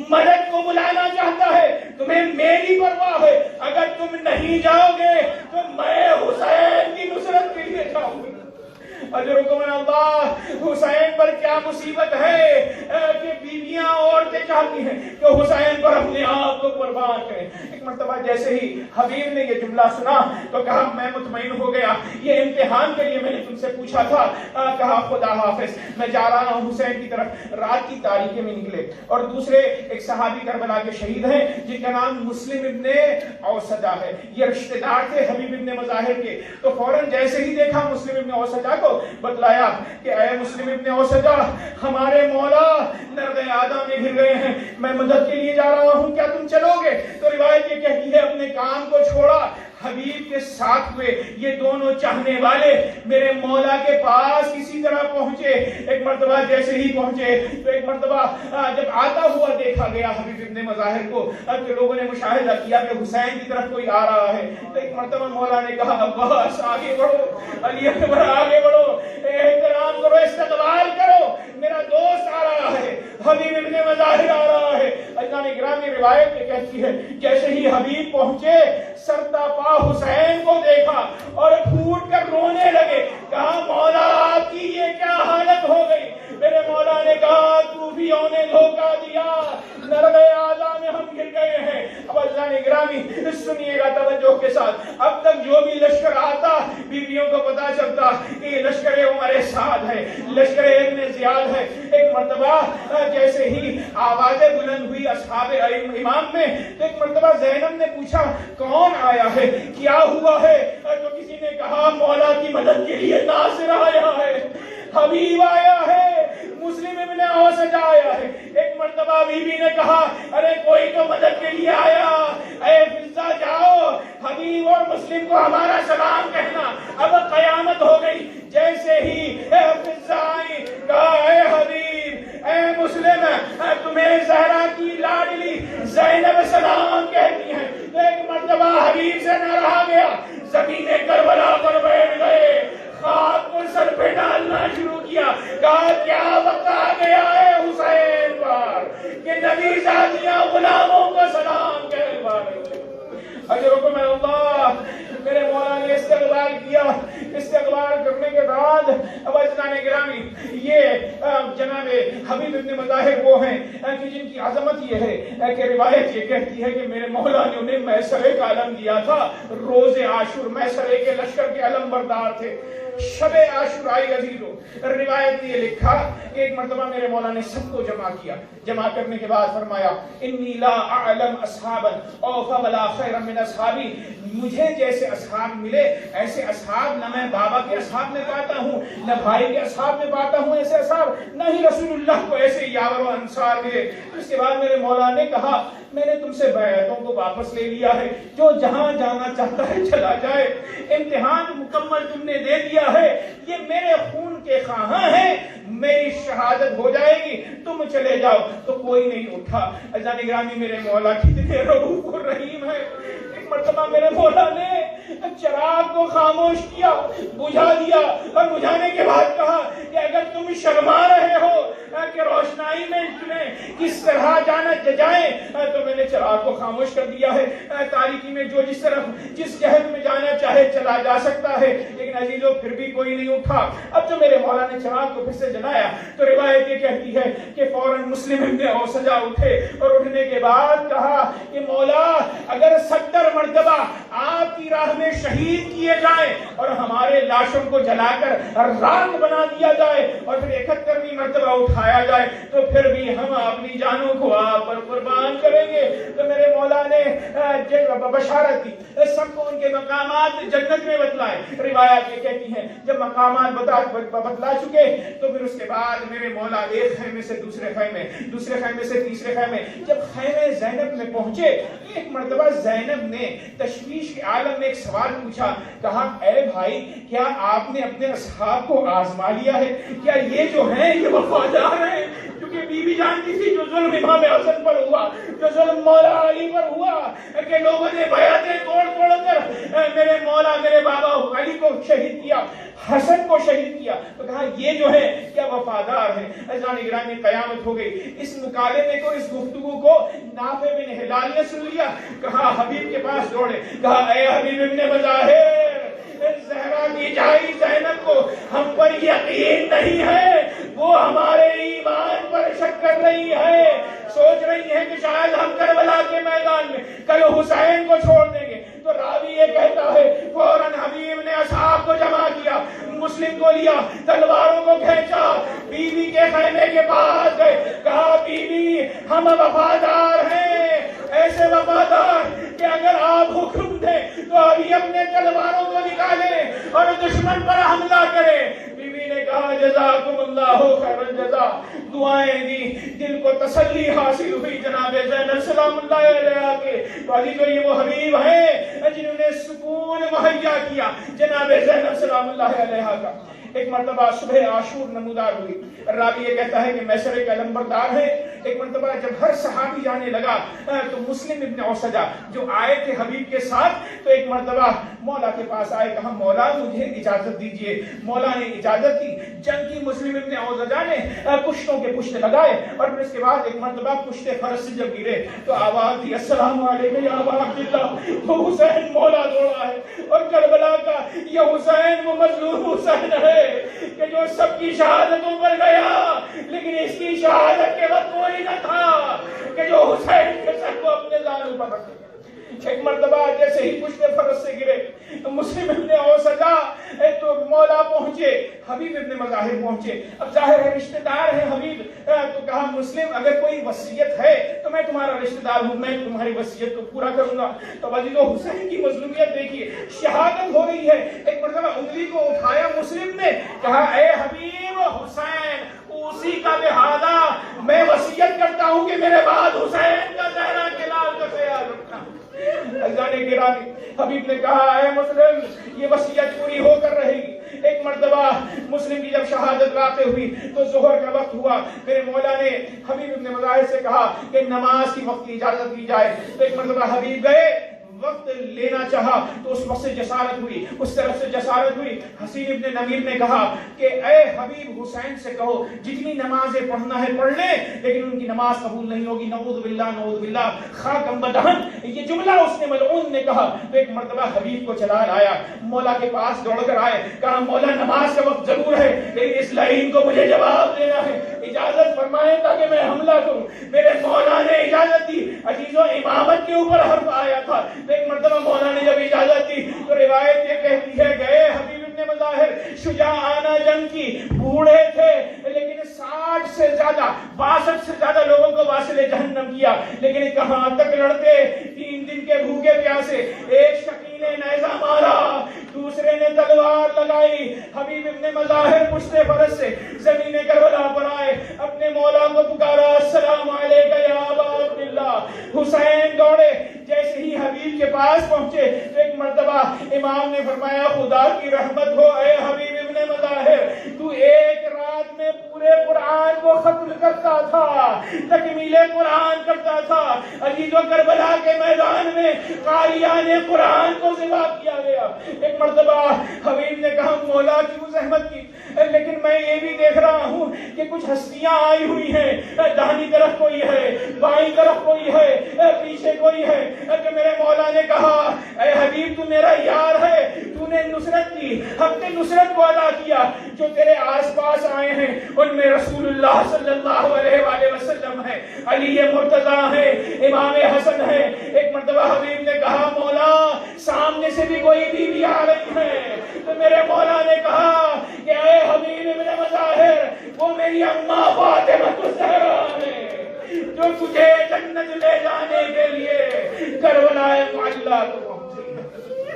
مدد کو بلانا چاہتا ہے، تمہیں میری پرواہ ہے، اگر تم نہیں جاؤ گے تو میں حسین کی نصرت کے لیے جاؤں گا۔ اجرکم اللہ، حسین پر کیا مصیبت ہے کہ بیویاں عورتیں چاہتی ہیں کہ حسین پر اپنے آپ کو قربان کریں۔ ایک مرتبہ جیسے ہی حبیب نے یہ جملہ سنا تو کہا میں مطمئن ہو گیا، یہ امتحان کے لیے میں نے تم سے پوچھا تھا۔ کہا خدا حافظ، میں جا رہا ہوں حسین کی طرف۔ رات کی تاریکی میں نکلے اور دوسرے ایک صحابی کربلا کے شہید ہیں جن کا نام مسلم ابن اوسجہ ہے، یہ رشتہ دار تھے حبیب ابن مظاہر کے۔ تو فوراً جیسے ہی دیکھا مسلم ابن اوسجہ کو، بتلایا کہ اے مسلم ابن اوسجہ، ہمارے مولا نرد آدم میں گر گئے ہیں، میں مدد کے لیے جا رہا ہوں، کیا تم چلو گے؟ تو روایت یہ کہتی ہے اپنے کام کو چھوڑا، حبیب کے ساتھ ہوئے، یہ دونوں چاہنے والے میرے مولا کے پاس کسی طرح پہنچے۔ ایک مرتبہ جیسے ہی پہنچے تو ایک مرتبہ جب آتا ہوا دیکھا گیا حبیب ابن مظاہر کو، کہ لوگوں نے مشاہدہ کیا کہ حسین کی طرف کوئی آ رہا ہے، تو ایک مرتبہ مولا نے کہا عباس آگے بڑھو، علی اکبر آگے بڑھو، احترام کرو، استقبال کرو، میرا دوست آ رہا ہے، حبیب ابن مظاہر آ رہا ہے۔ اللہ نے گرامی روایت یہ کہتی ہے جیسے ہی حبیب پہنچے، سرتا پا حسین کو دیکھا اور پھوٹ کر رونے لگے، کہا مولا آپ کی یہ کیا حالت ہو گئی؟ میرے مولا نے کہا کوفیوں نے دھوکہ دیا، نرغے اعلیٰ میں ہم گر گئے ہیں۔ اب اللہ نے گرامی سنیے گا توجہ کے ساتھ، اب تک جو بھی لشکر آتا بیویوں کو پتا چلتا کہ یہ لشکر عمر سعد ہے، لشکر ابن زیاد ہے۔ ایک مرتبہ جیسے ہی آوازیں بلند ہوئی اصحاب امام میں، تو ایک مرتبہ زینب نے پوچھا کون آیا ہے، کیا ہوا ہے؟ تو کسی نے کہا مولا کی مدد کے لیے ناصر آیا ہے، حبیب آیا ہے، مسلم ابن اوسجہ آیا ہے۔ ایک مرتبہ بی بی نے کہا ارے کوئی تو مدد کے لیے آیا، اے فضہ جاؤ حبیب اور مسلم کو ہمارا سلام کہنا، اب قیامت ہو گئی۔ جیسے ہی اے فضہ آئی، کہا اے حبیب، اے مسلم، تمہیں زہرا کی لاڈلی زینب سلام کہتی ہیں۔ تو ایک مرتبہ حبیب سے نہ رہا گیا، زمین کربلا پر بیٹھ گئے، خاک کو سر پہ ڈالنا شروع کیا، کہا کیا وقت آ گیا ہے حسین پر کہ نبی ذاتیاں غلاموں کو سلام کہہ پائے۔ اجرکم اللہ، میرے مولا نے استقبال کیا۔ استقبال کرنے کے بعد اب اجنان گرامی، یہ جناب حبیب ابن مظاہر وہ ہیں کہ جن کی عظمت یہ ہے کہ روایت یہ کہتی ہے کہ میرے مولا نے انہیں میسرے کا علم دیا تھا۔ روز عاشور میسرے کے لشکر کے علم بردار تھے۔ شب عاشورائی عزیزو، روایت نے یہ لکھا کہ ایک مرتبہ میرے مولا نے سب کو جمع کیا، جمع کرنے کے بعد فرمایا انی لا اعلم اصحابا اوفا ولا خیر من اصحابی، مجھے جیسے اصحاب ملے ایسے اصحاب نہ میں بابا کے اصحاب میں پاتا ہوں، نہ بھائی کے اصحاب میں پاتا ہوں ایسے اصحاب، نہ ہی رسول اللہ کو ایسے یاور و انصار ملے۔ اس کے بعد میرے مولا نے کہا میں نے تم سے بیعتوں کو واپس لے لیا ہے، جو جہاں جانا چاہتا ہے چلا جائے، امتحان مکمل تم نے دے دیا ہے، یہ میرے خون کے خواہاں ہیں، میری شہادت ہو جائے گی، تم چلے جاؤ۔ تو کوئی نہیں اٹھا۔ عزیزان گرامی، میرے مولا کتنے رؤوف الرحیم ہیں۔ ایک مرتبہ میرے مولا نے چراغ کو خاموش کیا، بجھا دیا، اور بجھانے کے بعد کہا کہ اگر تم شرما رہے ہو کہ روشنائی میں تمہیں کس طرح جانا جائیں، تو میں نے چراغ کو خاموش کر دیا ہے۔ تاریکی میں جو جس طرف جس جہت میں جانا چاہے چلا جا سکتا ہے، لیکن عزیزو پھر بھی کوئی نہیں اٹھا۔ اب جو میرے مولا نے چراغ کو پھر سے جلایا تو روایت یہ کہتی ہے کہ فوراً مسلم ابن اوسجہ اٹھے، اور اٹھنے کے بعد کہا کہ مولا اگر 70 مرتبہ آپ کی راہ میں شہید کیے جائیں اور ہمارے لاشوں کو جلا کر راکھ بنا دیا جائے اور پھر 71ویں مرتبہ اٹھایا جائے تو پھر بھی ہم اپنی جانوں کو آپ پر قربان کریں گے۔ تو میرے مولا نے بشارت دی، سب کو ان کے مقامات جنت میں بتلائے۔ روایات یہ کہتی ہیں جب مقامات بتلا چکے تو پھر اس کے بعد میرے مولا ایک خیمے سے دوسرے خیمے، دوسرے خیمے سے تیسرے خیمے، جب خیمے زینب میں پہنچے ایک مرتبہ زینب نے تشویش کے عالم میں ایک سوال پوچھا، کہا اے بھائی کیا آپ نے اپنے اصحاب کو آزما لیا ہے؟ کیا یہ جو ہیں یہ وفادار ہیں؟ کیونکہ بی بی جانتی تھی جو ظلم امام حسن پر ہوا، جو ظلم مولا علی پر ہوا، کہ لوگوں نے بیعتیں توڑ توڑ کر میرے مولا میرے بابا علی کو شہید کیا، حسن کو شہید کیا، تو کہا یہ جو ہے کیا وفادار ہیں۔ عزیزان گرامی قیامت ہو گئی۔ اس مکالمے کو، اس گفتگو کو نافع بن ہلال نے سن لیا، کہا حبیب کے پاس دوڑے، کہا اے حبیب ابن مظاہر، زہرا کی جائی زینب کو ہم پر یقین نہیں ہے، وہ ہمارے ایمان پر شک کر رہی ہے، سوچ رہی ہے کہ شاید ہم کربلا کے میدان میں کل حسین کو چھوڑ دیں گے۔ تو راوی یہ کہتا ہے فوراً حبیب نے اصحاب کو جمع کیا، مسلم کو لیا، تلواروں کو کھینچا، بیوی کے خیمے کے پاس گئے، کہا بیوی ہم وفادار ہیں، ایسے وفادار کہ اگر آپ حکم دیں تو ابھی اپنے تلواروں کو نکالیں اور دشمن پر حملہ کریں۔ بیوی نے کہا جزاکم اللہ خیر الجزا، دعائیں دی، دل کو تسلی حاصل ہوئی جناب زینب سلام اللہ علیہ کے۔ تو عزیزو یہ وہ حبیب ہیں جنہوں نے سکون مہیا کیا جناب زینب سلام اللہ علیہ کا۔ ایک مرتبہ صبح عاشور نمودار ہوئی، راوی یہ کہتا ہے کہ میسرے کا لمبردار ہے۔ ایک مرتبہ جب ہر صحابی جانے لگا تو مسلم ابن اوسجہ جو آئے تھے حبیب کے ساتھ، تو ایک مرتبہ مولا کے پاس آئے، کہا مولا مجھے اجازت دیجئے۔ مولا نے اجازت دی۔ جنگ کی مسلم ابن اوسجہ نے پشتوں کے پشت لگائے اور پھر اس کے بعد ایک مرتبہ پشت فرس سے جب گرے تو آواز دی السلام علیکم یا ابا عبداللہ، وہ حسین مولا دوڑا ہے اور کربلا کا یہ حسین وہ مظلوم حسین ہے کہ جو سب کی شہادتوں پر گیا، لیکن اس کی شہادت کے وقت کوئی نہ تھا کہ جو حسین کے سر کو اپنے زانوں پر رکھے۔ ایک مرتبہ جیسے ہی پشت فرس سے گرے مسلم ابن اوسجہ تو مولا پہنچے، حبیب ابن مظاہر پہنچے۔ اب ظاہر ہے رشتہ دار ہے حبیب، تو کہا مسلم اگر کوئی وصیت ہے تو میں تمہارا رشتہ دار ہوں، میں تمہاری وصیت کو پورا کروں گا۔ تو عزیزو حسین کی مظلومیت دیکھیے، شہادت ہو رہی ہے، ایک مرتبہ انگلی کو اٹھایا مسلم نے، کہا اے حبیب حسین اسی کا لہذا میں وصیت کرتا ہوں کہ میرے بعد حسین کا زہرا کے لال کا خیال رکھنا۔ عزیزان گرامی حبیب نے کہا اے مسلم یہ وصیت پوری ہو کر رہے گی۔ ایک مرتبہ مسلم کی جب شہادت واقع ہوئی تو ظہر کا وقت ہوا، میرے مولا نے حبیب ابن مظاہر سے کہا کہ نماز کی وقت کی اجازت دی جائے۔ تو ایک مرتبہ حبیب گئے، وقت لینا چاہا تو اس وقت سے جسارت ہوئی، اس طرف سے جسارت ہوئی۔ حسین ابن نمیر نے کہا کہ اے حبیب حسین سے کہو جتنی نمازیں پڑھنا ہے پڑھ لیں، لیکن ان کی نماز قبول نہیں ہوگی، نعوذ باللہ نعوذ باللہ، خاکم بدہن، یہ جملہ اس نے ملعون نے کہا۔ تو ایک مرتبہ حبیب کو چلا لایا، مولا کے پاس دوڑ کر آئے، کہا مولا نماز کا وقت ضرور ہے لیکن اس لائن کو مجھے جواب دینا ہے، اجازت فرمائیں تاکہ میں حملہ کروں۔ میرے مولا نے اجازت دی۔ عزیزو امامت کے اوپر حرف آیا تھا، ایک مرتبہ مولا نے جب اجازت دی تو روایت یہ کہتی ہے گئے حبیب ابن مظاہر شجاعانہ جنگ کی، بوڑھے تھے لیکن 60 سے زیادہ 62 سے زیادہ لوگوں کو واصل جہنم کیا، لیکن کہاں تک لڑتے، 3 دن کے بھوکے پیاسے، ایک شکی نے نیزہ مارا، دوسرے نے تلوار لگائی۔ حبیب ابن مظاہر پشت فرس سے زمین کربلا پر آئے، اپنے مولا کو پکارا السلام علیکم یا ابا عبداللہ۔ حسین دوڑے، جیسے ہی حبیب کے پاس پہنچے تو ایک مرتبہ امام نے فرمایا خدا کی رحمت ہو اے حبیب ابن مظاہر، تو ایک رات میں پورے قرآن کو ختم کرتا تھا، تکمیل قرآن کرتا تھا۔ عزیزو کربلا کے میدان میں قاریان قرآن کو ذبح کیا گیا۔ ایک مرتبہ حبیب نے کہا مولا کیوں زحمت کی، لیکن میں یہ بھی دیکھ رہا ہوں کہ کچھ ہستیاں آئی ہوئی ہیں، داہنی طرف کوئی ہے، بائیں طرف کوئی ہے، پیچھے کوئی ہے۔ کہ میرے مولا نے کہا اے حبیب تو میرا یار ہے، تو نے نصرت کی، حق نصرت کو ادا کیا، جو تیرے آس پاس آئے ہیں ان میں رسول اللہ صلی اللہ علیہ وآلہ وسلم ہے، علی مرتضیٰ ہے، امام حسن ہے۔ ایک مرتبہ حبیب نے کہا مولا سامنے سے بھی کوئی بیوی آ رہی ہے، تو میرے مولا نے کہا کہ اے حبیب ابن مظاہر وہ میری اماں فاطمہ الزہرا ہے جو تجھے جنت لے جانے کے لیے کربلا معلّہ کو پہنچی ہے۔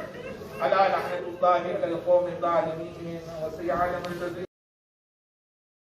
الا لعنت اللہ علی القوم الظالمین وسيعلم الذين